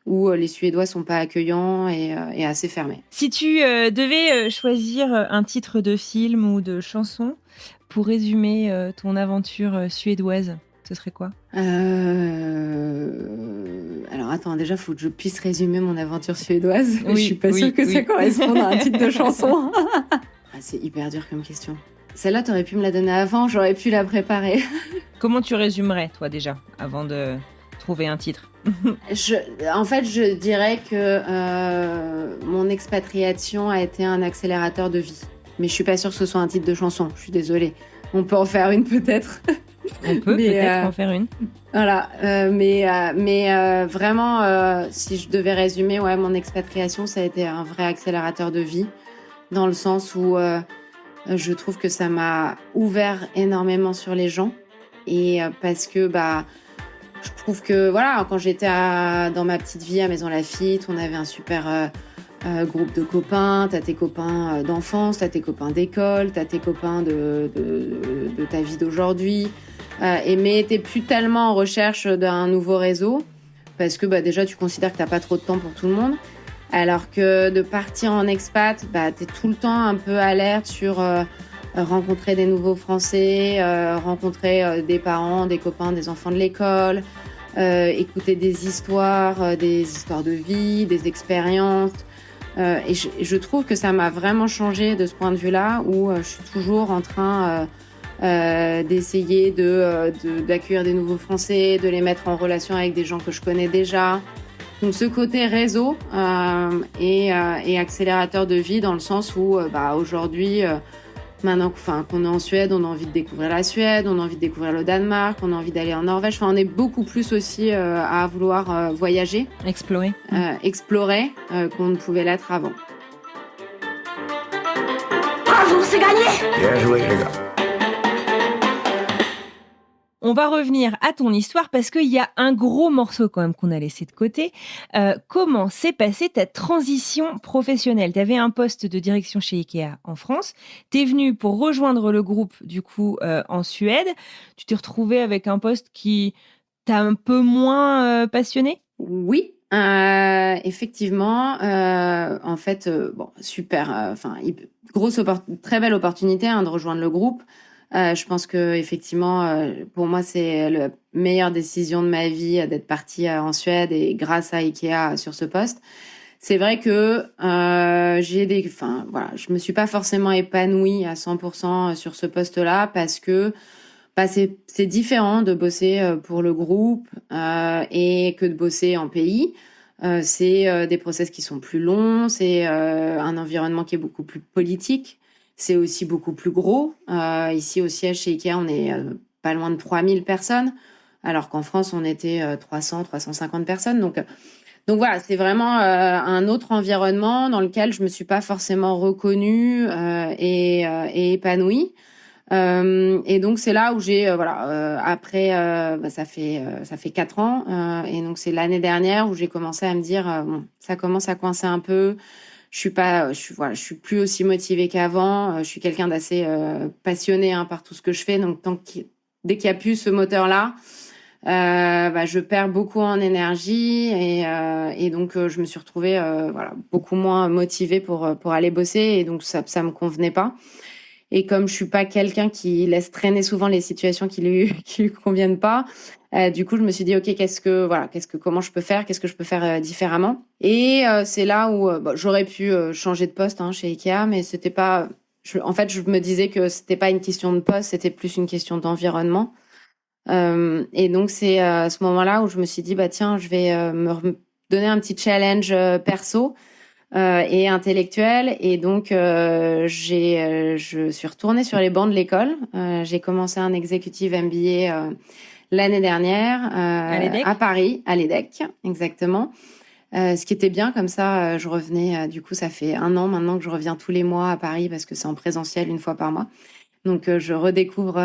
où les Suédois sont pas accueillants et assez fermés. Si tu devais choisir un titre de film ou de chanson pour résumer ton aventure suédoise, ce serait quoi? Alors attends, déjà, faut que je puisse résumer mon aventure suédoise. Oui, je suis pas sûre que ça corresponde à un titre de chanson. C'est hyper dur comme question. Celle-là, t'aurais pu me la donner avant, j'aurais pu la préparer. Comment tu résumerais, toi, déjà, avant de trouver un titre? En fait, je dirais que mon expatriation a été un accélérateur de vie. Mais je suis pas sûre que ce soit un titre de chanson, je suis désolée. On peut en faire une peut-être. On peut peut-être en faire une. Voilà, mais vraiment, si je devais résumer, mon expatriation, ça a été un vrai accélérateur de vie, dans le sens où je trouve que ça m'a ouvert énormément sur les gens, et parce que je trouve que quand j'étais dans ma petite vie à Maison Lafitte, on avait un super groupe de copains. T'as tes copains d'enfance, t'as tes copains d'école, t'as tes copains de ta vie d'aujourd'hui. Mais t'es plus tellement en recherche d'un nouveau réseau parce que déjà tu considères que t'as pas trop de temps pour tout le monde. Alors que de partir en expat, t'es tout le temps un peu alerte sur rencontrer des nouveaux Français, rencontrer des parents, des copains, des enfants de l'école, écouter des histoires de vie, des expériences. Et je trouve que ça m'a vraiment changé de ce point de vue-là, où je suis toujours en train d'essayer d'accueillir des nouveaux Français, de les mettre en relation avec des gens que je connais déjà. Donc ce côté réseau et accélérateur de vie, dans le sens où aujourd'hui, maintenant qu'on est en Suède, on a envie de découvrir la Suède, on a envie de découvrir le Danemark, on a envie d'aller en Norvège. Enfin, on est beaucoup plus aussi à vouloir voyager, explorer qu'on ne pouvait l'être avant. Bravo, c'est gagné! Bien joué, les gars. On va revenir à ton histoire parce qu'il y a un gros morceau quand même qu'on a laissé de côté. Comment s'est passée ta transition professionnelle ? Tu avais un poste de direction chez Ikea en France. Tu es venu pour rejoindre le groupe du coup en Suède. Tu t'es retrouvé avec un poste qui t'a un peu moins passionné ? Oui, effectivement. En fait, super. Très belle opportunité de rejoindre le groupe. Je pense que effectivement, pour moi, c'est la meilleure décision de ma vie d'être partie en Suède, et grâce à Ikea sur ce poste. C'est vrai que je me suis pas forcément épanouie à 100% sur ce poste-là, parce que c'est différent de bosser pour le groupe et que de bosser en pays. C'est des process qui sont plus longs, c'est un environnement qui est beaucoup plus politique. C'est aussi beaucoup plus gros. Ici, au siège chez Ikea, on est pas loin de 3000 personnes, alors qu'en France, on était 300-350 personnes. Donc voilà, c'est vraiment un autre environnement dans lequel je me suis pas forcément reconnue et épanouie. Et donc, c'est là où j'ai, après, ça fait 4 ans. Et donc, c'est l'année dernière où j'ai commencé à me dire, ça commence à coincer un peu. Je suis plus aussi motivée qu'avant. Je suis quelqu'un d'assez passionné par tout ce que je fais. Donc dès qu'il y a plus ce moteur-là, je perds beaucoup en énergie et donc je me suis retrouvée beaucoup moins motivée pour aller bosser, et donc ça me convenait pas. Et comme je suis pas quelqu'un qui laisse traîner souvent les situations qui lui conviennent pas, du coup, je me suis dit, OK, comment je peux faire? Qu'est-ce que je peux faire différemment? Et c'est là où j'aurais pu changer de poste chez Ikea, mais c'était pas. Je me disais que c'était pas une question de poste, c'était plus une question d'environnement. Et donc, c'est à ce moment-là où je me suis dit, tiens, je vais me donner un petit challenge perso et intellectuel. Et donc, je suis retournée sur les bancs de l'école. J'ai commencé un executive MBA l'année dernière à Paris, à l'EDEC, exactement. Ce qui était bien, comme ça, je revenais. Du coup, ça fait 1 an maintenant que je reviens tous les mois à Paris, parce que c'est en présentiel 1 fois par mois. Donc, je redécouvre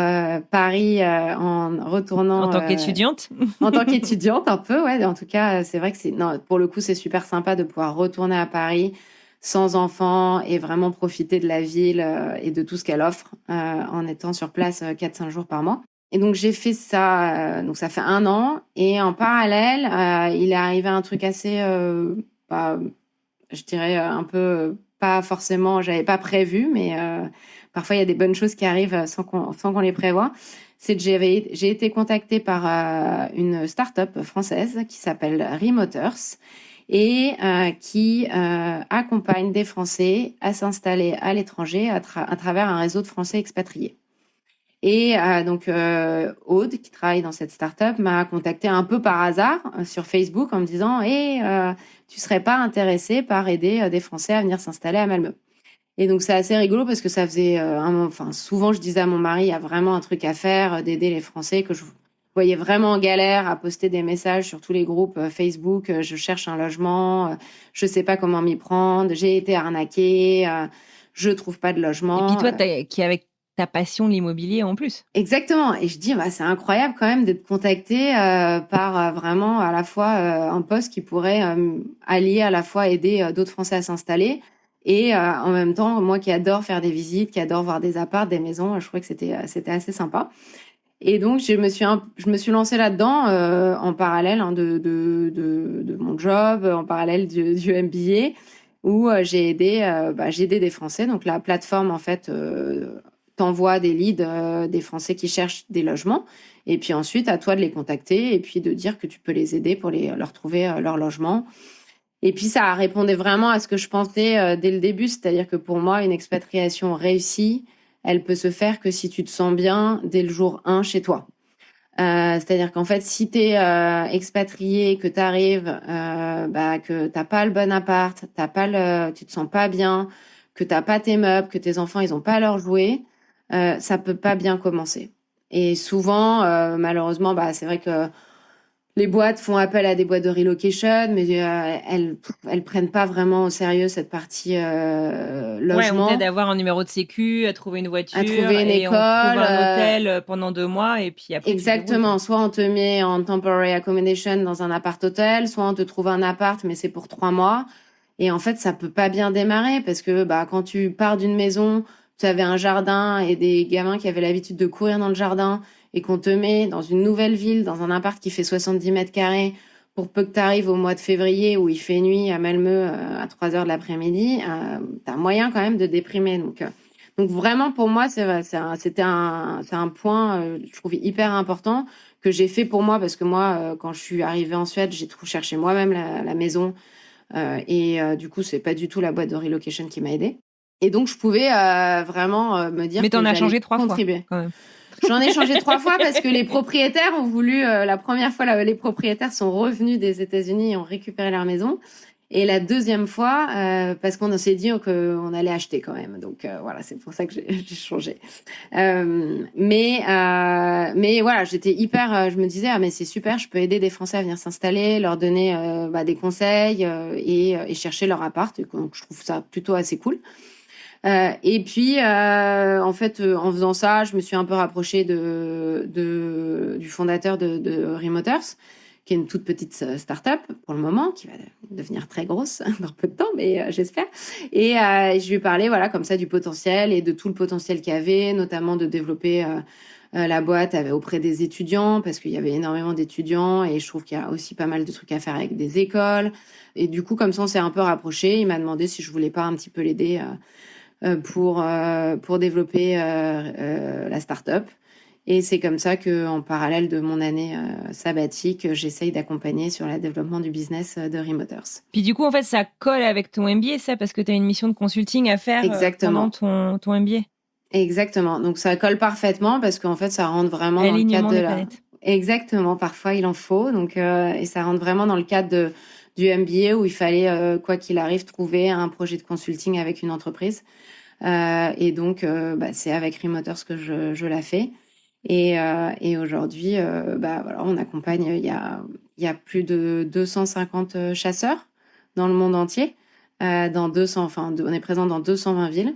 Paris en retournant... En tant qu'étudiante En tant qu'étudiante, un peu, ouais. En tout cas, c'est vrai que pour le coup, c'est super sympa de pouvoir retourner à Paris sans enfants et vraiment profiter de la ville et de tout ce qu'elle offre en étant sur place 4-5 jours par mois. Et donc, j'ai fait ça, donc ça fait 1 an. Et en parallèle, il est arrivé un truc assez, je dirais un peu, pas forcément, j'avais pas prévu, mais parfois il y a des bonnes choses qui arrivent sans qu'on les prévoie. C'est que j'ai été contactée par une start-up française qui s'appelle Remoters et qui accompagne des Français à s'installer à l'étranger à travers un réseau de Français expatriés. Et donc Aude, qui travaille dans cette start-up, m'a contactée un peu par hasard sur Facebook en me disant tu serais pas intéressée par aider des Français à venir s'installer à Malmö? Et donc c'est assez rigolo, parce que ça faisait souvent je disais à mon mari, il y a vraiment un truc à faire, d'aider les Français, que je voyais vraiment en galère à poster des messages sur tous les groupes Facebook, je cherche un logement, je sais pas comment m'y prendre, j'ai été arnaquée, je trouve pas de logement. Et puis toi, qui avec ta passion, l'immobilier en plus. Exactement. Et je dis, c'est incroyable quand même d'être contactée par vraiment à la fois un poste qui pourrait allier à la fois aider d'autres Français à s'installer et en même temps, moi qui adore faire des visites, qui adore voir des apparts, des maisons, je trouvais que c'était assez sympa. Et donc, je me suis lancée là-dedans en parallèle de mon job, en parallèle du MBA, où j'ai aidé des Français. Donc, la plateforme, en fait, t'envoie des leads des Français qui cherchent des logements. Et puis ensuite, à toi de les contacter et puis de dire que tu peux les aider pour leur trouver leur logement. Et puis, ça répondait vraiment à ce que je pensais dès le début. C'est-à-dire que pour moi, une expatriation réussie, elle peut se faire que si tu te sens bien dès le jour 1 chez toi. C'est-à-dire qu'en fait, si tu es expatrié, que tu arrives, que t'as pas le bon appart, tu te sens pas bien, que t'as pas tes meubles, que tes enfants ils ont pas leurs jouets, ça peut pas bien commencer. Et souvent, malheureusement, c'est vrai que les boîtes font appel à des boîtes de relocation, mais elles prennent pas vraiment au sérieux cette partie logement. Ouais, on t'aide à avoir un numéro de sécu, à trouver une voiture, à trouver une école, on trouve un hôtel pendant 2 mois, et puis après. Exactement. Soit on te met en temporary accommodation dans un appart-hôtel, soit on te trouve un appart, mais c'est pour 3 mois. Et en fait, ça peut pas bien démarrer parce que quand tu pars d'une maison, tu avais un jardin et des gamins qui avaient l'habitude de courir dans le jardin, et qu'on te met dans une nouvelle ville, dans un appart qui fait 70 mètres carrés, pour peu que tu arrives au mois de février où il fait nuit à Malmö à 3 heures de l'après-midi, tu as moyen quand même de déprimer. Donc vraiment, pour moi, c'est un point, je trouve, hyper important que j'ai fait pour moi, parce que moi, quand je suis arrivée en Suède, j'ai cherché moi-même la maison. Du coup, c'est pas du tout la boîte de relocation qui m'a aidée. Et donc, je pouvais vraiment me dire mais t'en que as j'allais changé 3 contribuer. fois, quand même. J'en ai changé 3 fois parce que les propriétaires ont voulu, la première fois, les propriétaires sont revenus des États-Unis et ont récupéré leur maison. Et la deuxième fois, parce qu'on s'est dit qu'on allait acheter quand même. Donc voilà, c'est pour ça que j'ai changé. Mais voilà, j'étais hyper, je me disais, mais c'est super, je peux aider des Français à venir s'installer, leur donner des conseils et chercher leur appart. Donc je trouve ça plutôt assez cool. Et puis, en fait, en faisant ça, je me suis un peu rapprochée du fondateur de Remoters, qui est une toute petite start-up pour le moment, qui va devenir très grosse dans peu de temps, mais j'espère. Et je lui ai parlé, voilà, comme ça, du potentiel et de tout le potentiel qu'il y avait, notamment de développer la boîte auprès des étudiants, parce qu'il y avait énormément d'étudiants et je trouve qu'il y a aussi pas mal de trucs à faire avec des écoles. Et du coup, comme ça, on s'est un peu rapprochés. Il m'a demandé si je voulais pas un petit peu l'aider pour développer la start-up. Et c'est comme ça qu'en parallèle de mon année sabbatique, j'essaye d'accompagner sur le développement du business de Remoters. Puis du coup, en fait, ça colle avec ton MBA, ça, parce que tu as une mission de consulting à faire pendant ton MBA. Exactement. Donc, ça colle parfaitement parce qu'en fait, ça rentre vraiment dans le cadre de la... Exactement. Parfois, il en faut. Donc, et ça rentre vraiment dans le cadre du MBA où il fallait, quoi qu'il arrive, trouver un projet de consulting avec une entreprise. Et donc, c'est avec Remoters que je la fais. Et aujourd'hui, voilà, on accompagne, il y a plus de 250 chasseurs dans le monde entier. On est présent dans 220 villes.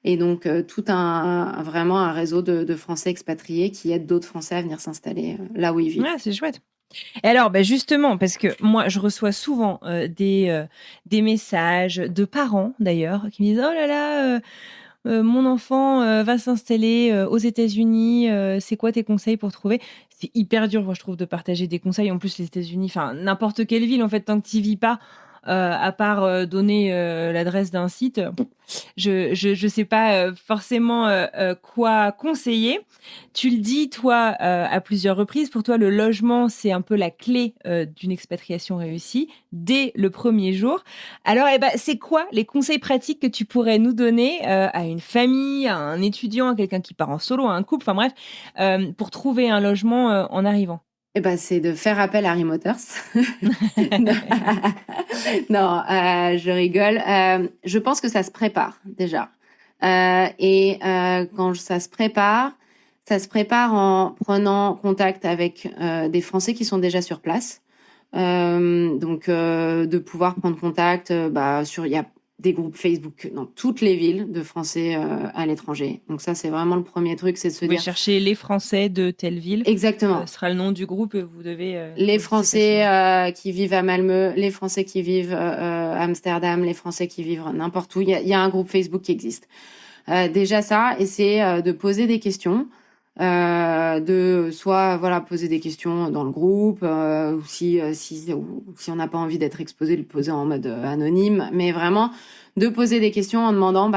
Et donc, vraiment un réseau de Français expatriés qui aident d'autres Français à venir s'installer là où ils vivent. Ouais, c'est chouette. Et alors, justement, parce que moi, je reçois souvent des messages de parents, d'ailleurs, qui me disent « Oh là là, mon enfant va s'installer aux États-Unis, c'est quoi tes conseils pour trouver ?» C'est hyper dur, moi, je trouve, de partager des conseils. En plus, les États-Unis, enfin, n'importe quelle ville, en fait, tant que tu n'y vis pas, à part donner l'adresse d'un site, je sais pas forcément quoi conseiller. Tu le dis, toi, à plusieurs reprises, pour toi, le logement, c'est un peu la clé d'une expatriation réussie dès le premier jour. Alors, c'est quoi les conseils pratiques que tu pourrais nous donner à une famille, à un étudiant, à quelqu'un qui part en solo, à un couple, enfin bref, pour trouver un logement en arrivant? C'est de faire appel à Remoters. Non, je rigole. Je pense que ça se prépare déjà. Quand ça se prépare en prenant contact avec des Français qui sont déjà sur place. De pouvoir prendre contact, il y a des groupes Facebook dans toutes les villes de Français à l'étranger. Donc ça, c'est vraiment le premier truc, c'est de se dire... Vous cherchez les Français de telle ville. Exactement. Ce sera le nom du groupe et vous devez... les Français qui vivent à Malmö, les Français qui vivent à Amsterdam, les Français qui vivent n'importe où. Il y a un groupe Facebook qui existe. Déjà ça, et c'est de poser des questions. de soit poser des questions dans le groupe, ou si on n'a pas envie d'être exposé, de le poser en mode anonyme, mais vraiment de poser des questions en demandant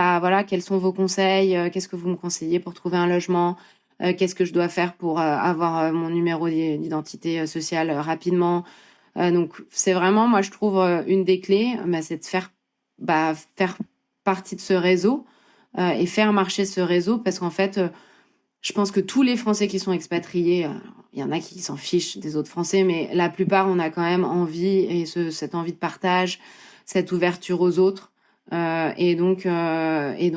quels sont vos conseils, qu'est-ce que vous me conseillez pour trouver un logement, qu'est-ce que je dois faire pour avoir mon numéro d'identité sociale rapidement. Donc c'est vraiment, moi je trouve, une des clés, c'est de faire partie de ce réseau et faire marcher ce réseau, parce qu'en fait, je pense que tous les Français qui sont expatriés, il y en a qui s'en fichent des autres Français, mais la plupart, on a quand même envie, et cette envie de partage, cette ouverture aux autres, et donc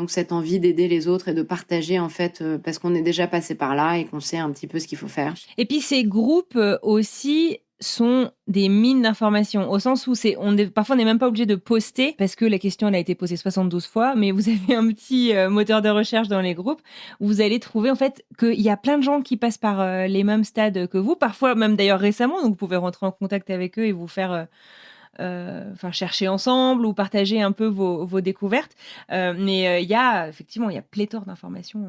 cette envie d'aider les autres et de partager, en fait, parce qu'on est déjà passé par là et qu'on sait un petit peu ce qu'il faut faire. Et puis ces groupes aussi sont des mines d'informations, au sens où parfois on n'est même pas obligé de poster parce que la question elle a été posée 72 fois, mais vous avez un petit moteur de recherche dans les groupes où vous allez trouver en fait qu'il y a plein de gens qui passent par les mêmes stades que vous, parfois même d'ailleurs récemment, donc vous pouvez rentrer en contact avec eux et vous faire chercher ensemble ou partager un peu vos découvertes. Mais il y a pléthore d'informations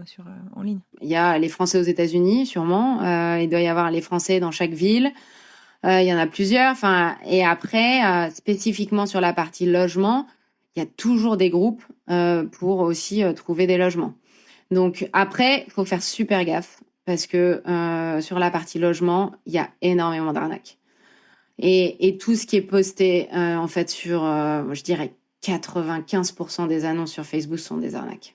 en ligne. Il y a les Français aux États-Unis, sûrement. Il doit y avoir les Français dans chaque ville. Il y en a plusieurs. Et après, spécifiquement sur la partie logement, il y a toujours des groupes pour aussi trouver des logements. Donc après, il faut faire super gaffe, parce que sur la partie logement, il y a énormément d'arnaques. Et tout ce qui est posté, en fait, sur, je dirais, 95% des annonces sur Facebook sont des arnaques.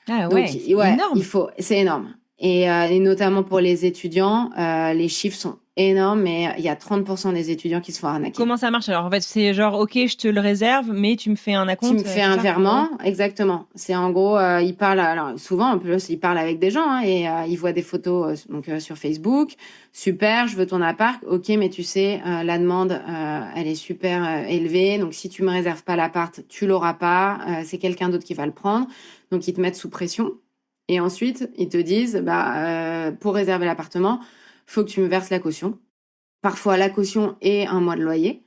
Ah ouais, donc, c'est énorme. C'est énorme. Et notamment pour les étudiants, les chiffres sont énormes, mais il y a 30% des étudiants qui se font arnaquer. Comment ça marche alors? En fait, c'est genre, ok, je te le réserve, mais tu me fais un acompte. Tu me fais un virement, exactement. C'est en gros, ils parlent, alors souvent, en plus, ils parlent avec des gens, et ils voient des photos sur Facebook. Super, je veux ton appart. Ok, mais tu sais, la demande, elle est super élevée. Donc, si tu me réserves pas l'appart, tu l'auras pas. C'est quelqu'un d'autre qui va le prendre. Donc, ils te mettent sous pression. Et ensuite, ils te disent, pour réserver l'appartement, faut que tu me verses la caution. Parfois, la caution est 1 mois de loyer.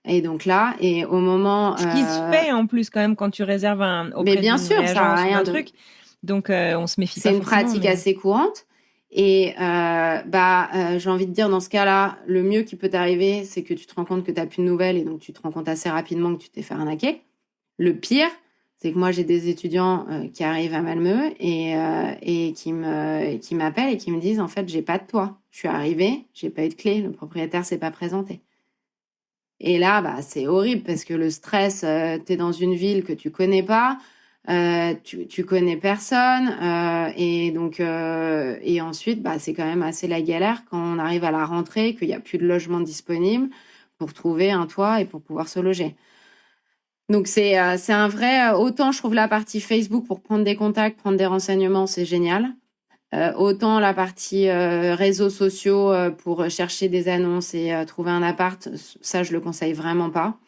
Et donc là, et au moment... Ce qui se fait en plus quand même quand tu réserves mais bien sûr, ça a rien de... truc. Donc, on se méfie pas. C'est une pratique assez courante. Et j'ai envie de dire, dans ce cas-là, le mieux qui peut t'arriver, c'est que tu te rends compte que tu n'as plus de nouvelles, et donc tu te rends compte assez rapidement que tu t'es fait arnaquer. Le pire, c'est que moi, j'ai des étudiants qui arrivent à Malmö et qui m'appellent et qui me disent, en fait, j'ai pas de toit. Je suis arrivée, j'ai pas eu de clé, le propriétaire s'est pas présenté. Et là, c'est horrible, parce que le stress, t'es dans une ville que tu connais pas, tu connais personne, et donc et ensuite, c'est quand même assez la galère quand on arrive à la rentrée, qu'il y a plus de logement disponible pour trouver un toit et pour pouvoir se loger. Donc c'est un vrai, autant je trouve la partie Facebook pour prendre des contacts, prendre des renseignements, c'est génial. Autant la partie réseaux sociaux pour chercher des annonces et trouver un appart, ça je le conseille vraiment pas.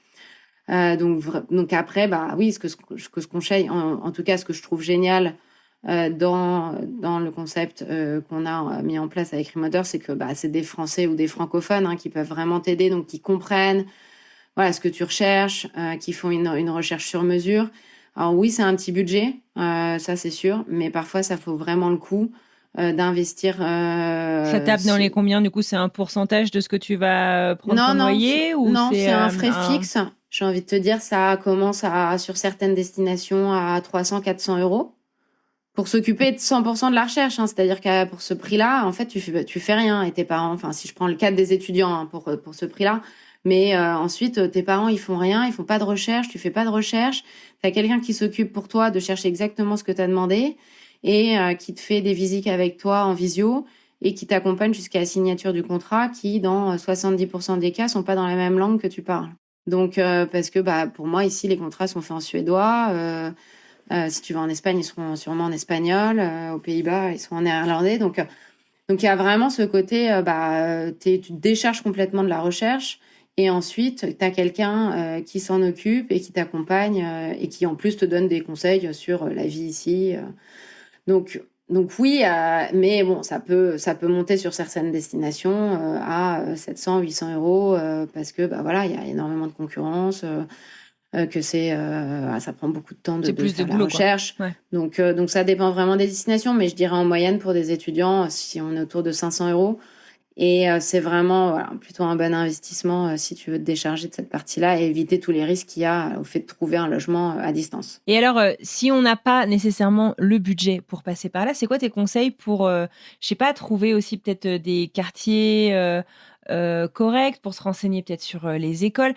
Donc après, oui, ce que je conseille, en tout cas ce que je trouve génial dans le concept qu'on a mis en place avec Remoder, c'est que c'est des Français ou des francophones qui peuvent vraiment t'aider, donc qui comprennent ce que tu recherches, qui font une recherche sur mesure. Alors oui, c'est un petit budget, ça c'est sûr, mais parfois ça vaut vraiment le coup d'investir. Ça tape dans les combien, du coup? C'est un pourcentage de ce que tu vas prendre comme loyer, ou non, c'est un frais fixe. J'ai envie de te dire, ça commence sur certaines destinations à 300-400 euros pour s'occuper de 100% de la recherche. C'est-à-dire que pour ce prix-là, en fait, tu fais rien. Et tes parents, si je prends le cadre des étudiants pour ce prix-là, mais ensuite, tes parents, ils font rien, ils font pas de recherche, tu fais pas de recherche. T'as quelqu'un qui s'occupe pour toi de chercher exactement ce que t'as demandé, et qui te fait des visites avec toi en visio, et qui t'accompagne jusqu'à la signature du contrat, qui, dans 70% des cas, sont pas dans la même langue que tu parles. Donc, parce que pour moi, ici, les contrats sont faits en suédois. Si tu vas en Espagne, ils seront sûrement en espagnol. Aux Pays-Bas, ils seront en néerlandais. Donc il y a vraiment ce côté, tu te décharges complètement de la recherche, et ensuite, tu as quelqu'un qui s'en occupe et qui t'accompagne, et qui, en plus, te donne des conseils sur la vie ici. Donc oui, mais bon, ça peut monter sur certaines destinations à 700, 800 euros, parce que il y a énormément de concurrence. que ça prend beaucoup de temps C'est de plus faire de la boulot, quoi. recherche. Ouais. Donc ça dépend vraiment des destinations, mais je dirais en moyenne pour des étudiants, si on est autour de 500 euros. Et c'est vraiment plutôt un bon investissement si tu veux te décharger de cette partie-là et éviter tous les risques qu'il y a au fait de trouver un logement à distance. Et alors, si on n'a pas nécessairement le budget pour passer par là, c'est quoi tes conseils pour, je sais pas, trouver aussi peut-être des quartiers corrects, pour se renseigner peut-être sur les écoles?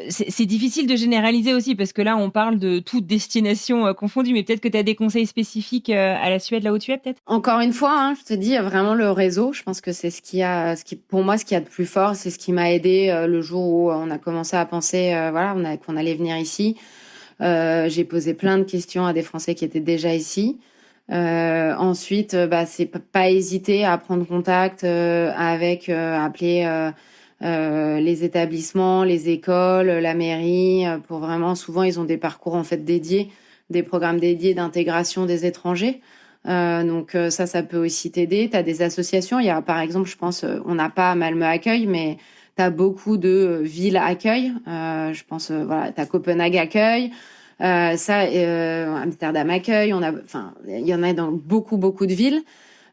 C'est difficile de généraliser aussi parce que là, on parle de toute destination confondue, mais peut-être que tu as des conseils spécifiques à la Suède, là où tu es peut-être? Encore une fois, je te dis vraiment le réseau. Je pense que c'est pour moi, ce qu'il y a de plus fort, c'est ce qui m'a aidé le jour où on a commencé à penser, qu'on allait venir ici. J'ai posé plein de questions à des Français qui étaient déjà ici. Ensuite, c'est pas hésiter à prendre contact appeler les établissements, les écoles, la mairie, pour vraiment, souvent ils ont des parcours en fait dédiés, des programmes dédiés d'intégration des étrangers. Donc ça peut aussi t'aider. T'as des associations. Il y a par exemple, je pense, on n'a pas Malmö Accueil, mais t'as beaucoup de villes accueil. Je pense, t'as Copenhague Accueil. Amsterdam Accueil, il y en a dans beaucoup de villes.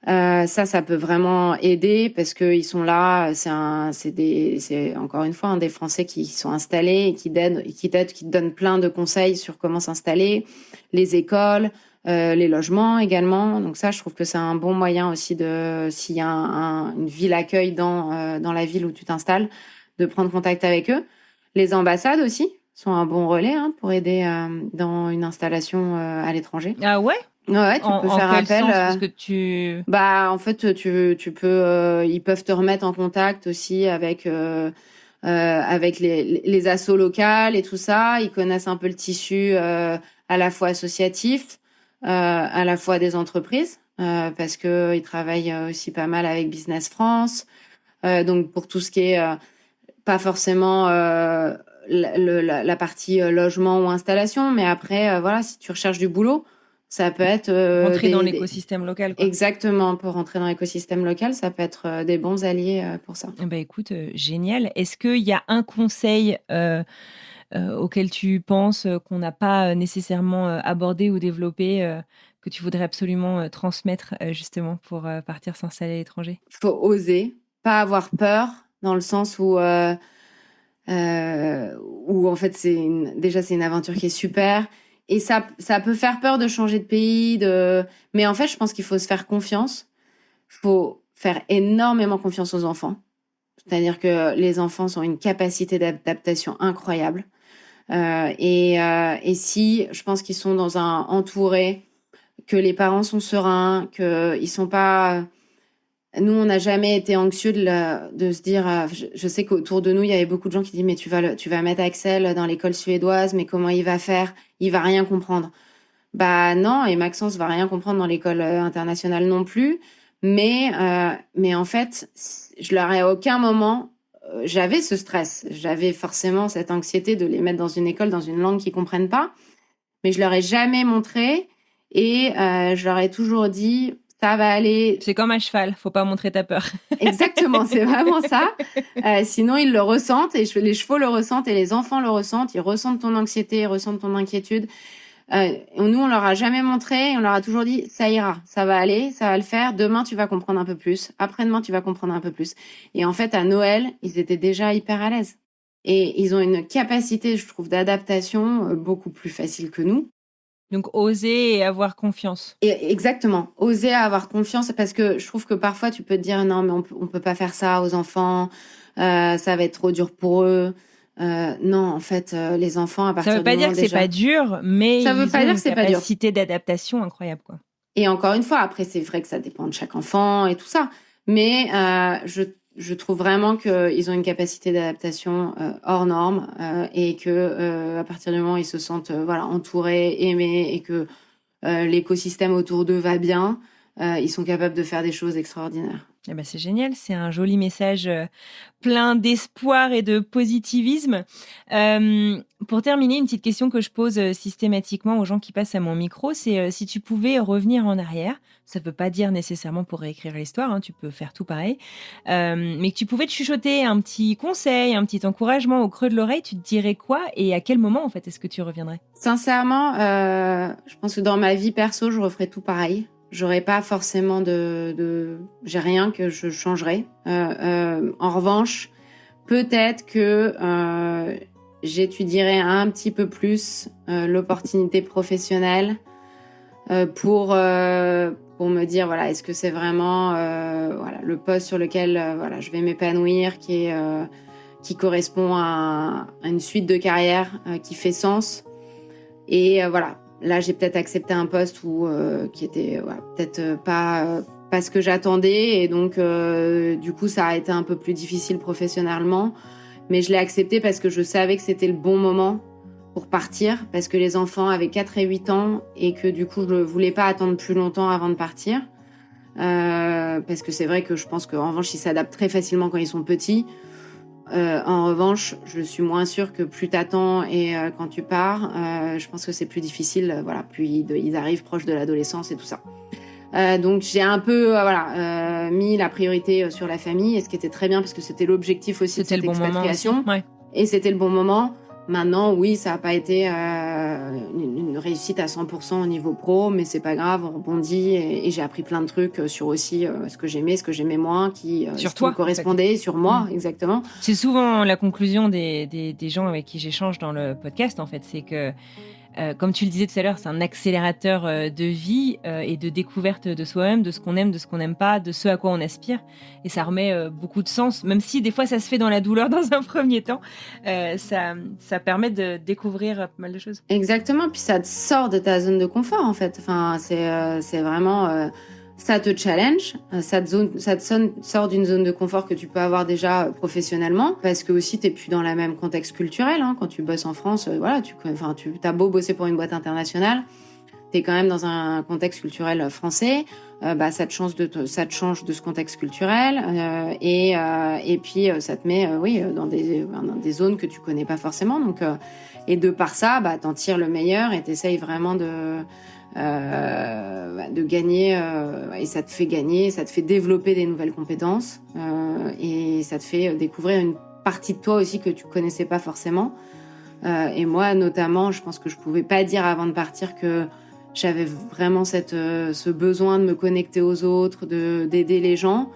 Ça peut vraiment aider parce que ils sont là. C'est encore une fois des Français qui sont installés et qui te donnent plein de conseils sur comment s'installer, les écoles, les logements également. Donc ça, je trouve que c'est un bon moyen aussi s'il y a une ville accueil dans la ville où tu t'installes, de prendre contact avec eux. Les ambassades aussi sont un bon relais pour aider dans une installation à l'étranger. Ah ouais? Ouais, tu peux faire quel appel. Sens, parce que En fait, tu peux, ils peuvent te remettre en contact aussi avec les assos locales et tout ça. Ils connaissent un peu le tissu à la fois associatif, à la fois des entreprises, parce que ils travaillent aussi pas mal avec Business France. Donc pour tout ce qui est pas forcément la partie logement ou installation, mais après, si tu recherches du boulot, ça peut être rentrer dans l'écosystème local, quoi. Exactement, pour rentrer dans l'écosystème local, ça peut être des bons alliés pour ça. Écoute, génial. Est-ce qu'il y a un conseil auquel tu penses qu'on n'a pas nécessairement abordé ou développé, que tu voudrais absolument transmettre justement pour partir s'installer à l'étranger? Faut oser, pas avoir peur, dans le sens où en fait c'est une aventure qui est super. Et ça peut faire peur de changer de pays, mais en fait, je pense qu'il faut se faire confiance. Faut faire énormément confiance aux enfants. C'est-à-dire que les enfants ont une capacité d'adaptation incroyable. Et si, je pense qu'ils sont entourés, que les parents sont sereins, qu'ils sont pas... Nous, on n'a jamais été anxieux de se dire... Je sais qu'autour de nous, il y avait beaucoup de gens qui disent « Mais tu vas mettre Axel dans l'école suédoise, mais comment il va faire ? Il va rien comprendre. » Non, et Maxence va rien comprendre dans l'école internationale non plus. Mais en fait, je leur ai à aucun moment... j'avais ce stress. J'avais forcément cette anxiété de les mettre dans une école, dans une langue qu'ils comprennent pas. Mais je leur ai jamais montré. Et je leur ai toujours dit... Ça va aller. C'est comme un cheval, faut pas montrer ta peur. Exactement, c'est vraiment ça. Sinon, ils le ressentent et les chevaux le ressentent et les enfants le ressentent. Ils ressentent ton anxiété, ils ressentent ton inquiétude. Nous, on leur a jamais montré et on leur a toujours dit ça ira, ça va aller, ça va le faire. Demain, tu vas comprendre un peu plus. Après-demain, tu vas comprendre un peu plus. Et en fait, à Noël, ils étaient déjà hyper à l'aise. Et ils ont une capacité, je trouve, d'adaptation beaucoup plus facile que nous. Donc, oser et avoir confiance. Et exactement, oser avoir confiance, parce que je trouve que parfois tu peux te dire non, mais on peut pas faire ça aux enfants, ça va être trop dur pour eux. Non, en fait, les enfants, à partir ça veut pas du dire moment que c'est pas dur, mais ça veut ils pas ont dire une que c'est pas dur. capacité d'adaptation incroyable, quoi. Et encore une fois, après c'est vrai que ça dépend de chaque enfant et tout ça, mais je trouve vraiment qu'ils ont une capacité d'adaptation hors norme et que à partir du moment où ils se sentent entourés, aimés et que l'écosystème autour d'eux va bien, ils sont capables de faire des choses extraordinaires. Eh ben, c'est génial, c'est un joli message plein d'espoir et de positivisme. Pour terminer, une petite question que je pose systématiquement aux gens qui passent à mon micro, c'est si tu pouvais revenir en arrière, ça ne veut pas dire nécessairement pour réécrire l'histoire, hein, tu peux faire tout pareil, mais que tu pouvais te chuchoter un petit conseil, un petit encouragement au creux de l'oreille, tu te dirais quoi et à quel moment en fait est-ce que tu reviendrais ? Sincèrement, je pense que dans ma vie perso, je referais tout pareil. J'aurais pas forcément j'ai rien que je changerais. En revanche, peut-être que j'étudierais un petit peu plus l'opportunité professionnelle pour me dire voilà, est-ce que c'est vraiment voilà le poste sur lequel voilà je vais m'épanouir, qui correspond à une suite de carrière qui fait sens. Et voilà. Là, j'ai peut-être accepté un poste qui était peut-être pas ce que j'attendais. Et donc, du coup, ça a été un peu plus difficile professionnellement. Mais je l'ai accepté parce que je savais que c'était le bon moment pour partir. Parce que les enfants avaient 4 et 8 ans et que du coup, je ne voulais pas attendre plus longtemps avant de partir. Parce que c'est vrai que je pense qu'en revanche, ils s'adaptent très facilement quand ils sont petits. En revanche, je suis moins sûre que plus t'attends et quand tu pars, je pense que c'est plus difficile. Voilà, plus ils arrivent proches de l'adolescence et tout ça. Donc j'ai un peu mis la priorité sur la famille, et ce qui était très bien parce que c'était l'objectif aussi de cette expatriation. Ouais. Et c'était le bon moment. Maintenant, oui, ça n'a pas été une réussite à 100% au niveau pro, mais c'est pas grave, on rebondit et j'ai appris plein de trucs sur aussi ce que j'aimais moins, qui me correspondait, sur moi, exactement. C'est souvent la conclusion des gens avec qui j'échange dans le podcast, en fait, c'est que comme tu le disais tout à l'heure, c'est un accélérateur de vie et de découverte de soi-même, de ce qu'on aime, de ce qu'on n'aime pas, de ce à quoi on aspire. Et ça remet beaucoup de sens, même si des fois ça se fait dans la douleur dans un premier temps. Ça permet de découvrir pas mal de choses. Exactement, puis ça te sort de ta zone de confort en fait. Enfin, c'est vraiment... ça te challenge, ça te sort d'une zone de confort que tu peux avoir déjà professionnellement, parce que aussi t'es plus dans le même contexte culturel. Hein. Quand tu bosses en France, voilà, t'as beau bosser pour une boîte internationale, t'es quand même dans un contexte culturel français. Ça te change de ce contexte culturel et puis ça te met dans des zones que tu connais pas forcément. Donc et de par ça, t'en tires le meilleur et t'essayes vraiment de gagner et ça te fait gagner, ça te fait développer des nouvelles compétences et ça te fait découvrir une partie de toi aussi que tu connaissais pas forcément. Et moi notamment, je pense que je pouvais pas dire avant de partir que j'avais vraiment ce besoin de me connecter aux autres, d'aider les gens,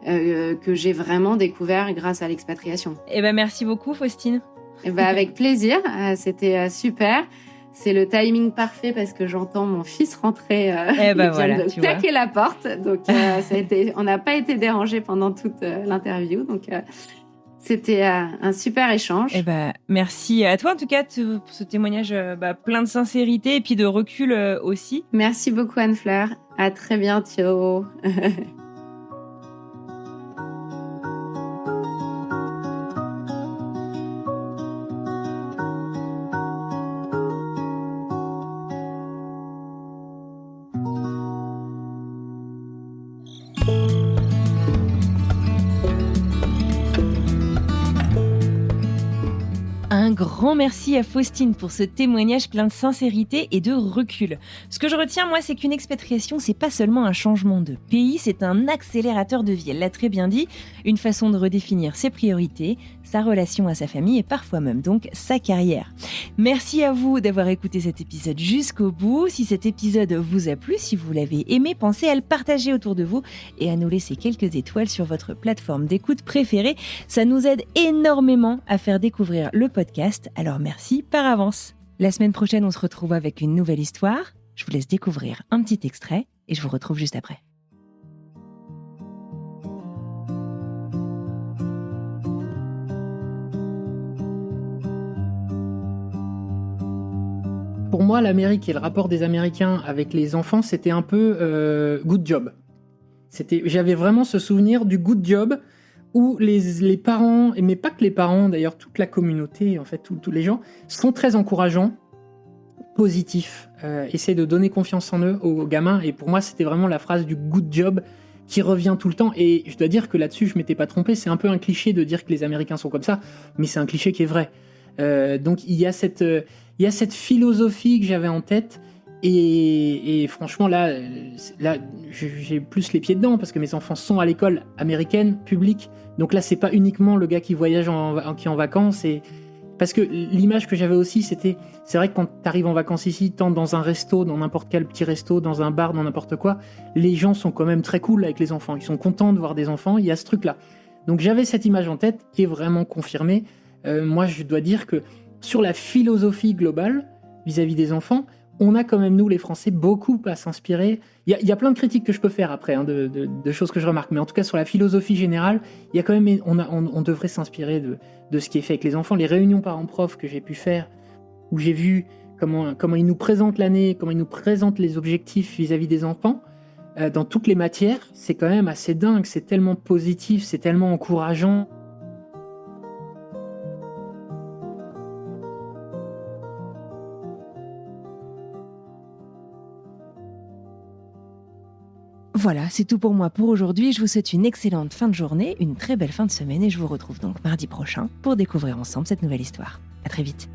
que j'ai vraiment découvert grâce à l'expatriation. Eh ben merci beaucoup Faustine. Eh ben avec plaisir, c'était super. C'est le timing parfait parce que j'entends mon fils rentrer. Il vient de claquer la porte, donc on n'a pas été dérangés pendant toute l'interview, donc c'était un super échange. Eh ben merci à toi en tout cas pour ce témoignage plein de sincérité et puis de recul aussi. Merci beaucoup Anne-Fleur. À très bientôt. Un grand merci à Faustine pour ce témoignage plein de sincérité et de recul. Ce que je retiens, moi, c'est qu'une expatriation, c'est pas seulement un changement de pays, c'est un accélérateur de vie. Elle l'a très bien dit, une façon de redéfinir ses priorités, sa relation à sa famille et parfois même donc sa carrière. Merci à vous d'avoir écouté cet épisode jusqu'au bout. Si cet épisode vous a plu, si vous l'avez aimé, pensez à le partager autour de vous et à nous laisser quelques étoiles sur votre plateforme d'écoute préférée. Ça nous aide énormément à faire découvrir le podcast, alors merci par avance. La semaine prochaine, on se retrouve avec une nouvelle histoire. Je vous laisse découvrir un petit extrait et je vous retrouve juste après. Pour moi, l'Amérique et le rapport des Américains avec les enfants, c'était un peu good job. J'avais vraiment ce souvenir du good job où les parents, mais pas que les parents, d'ailleurs toute la communauté, en fait tous les gens, sont très encourageants, positifs, essaient de donner confiance en eux aux gamins. Et pour moi, c'était vraiment la phrase du good job qui revient tout le temps. Et je dois dire que là-dessus, je m'étais pas trompé. C'est un peu un cliché de dire que les Américains sont comme ça, mais c'est un cliché qui est vrai. Donc il y a cette philosophie que j'avais en tête. Et franchement, là, j'ai plus les pieds dedans parce que mes enfants sont à l'école américaine, publique. Donc là, c'est pas uniquement le gars qui voyage qui est en vacances. Parce que l'image que j'avais aussi, c'est vrai que quand tu arrives en vacances ici, tant dans un resto, dans n'importe quel petit resto, dans un bar, dans n'importe quoi, les gens sont quand même très cool avec les enfants. Ils sont contents de voir des enfants. Il y a ce truc-là. Donc j'avais cette image en tête qui est vraiment confirmée. Moi, je dois dire que sur la philosophie globale vis-à-vis des enfants, on a quand même, nous, les Français, beaucoup à s'inspirer. Il y a plein de critiques que je peux faire après, hein, de choses que je remarque. Mais en tout cas, sur la philosophie générale, il y a quand même, on devrait s'inspirer de ce qui est fait avec les enfants. Les réunions parents-prof que j'ai pu faire, où j'ai vu comment ils nous présentent l'année, comment ils nous présentent les objectifs vis-à-vis des enfants, dans toutes les matières, c'est quand même assez dingue. C'est tellement positif, c'est tellement encourageant. Voilà, c'est tout pour moi pour aujourd'hui. Je vous souhaite une excellente fin de journée, une très belle fin de semaine et je vous retrouve donc mardi prochain pour découvrir ensemble cette nouvelle histoire. À très vite.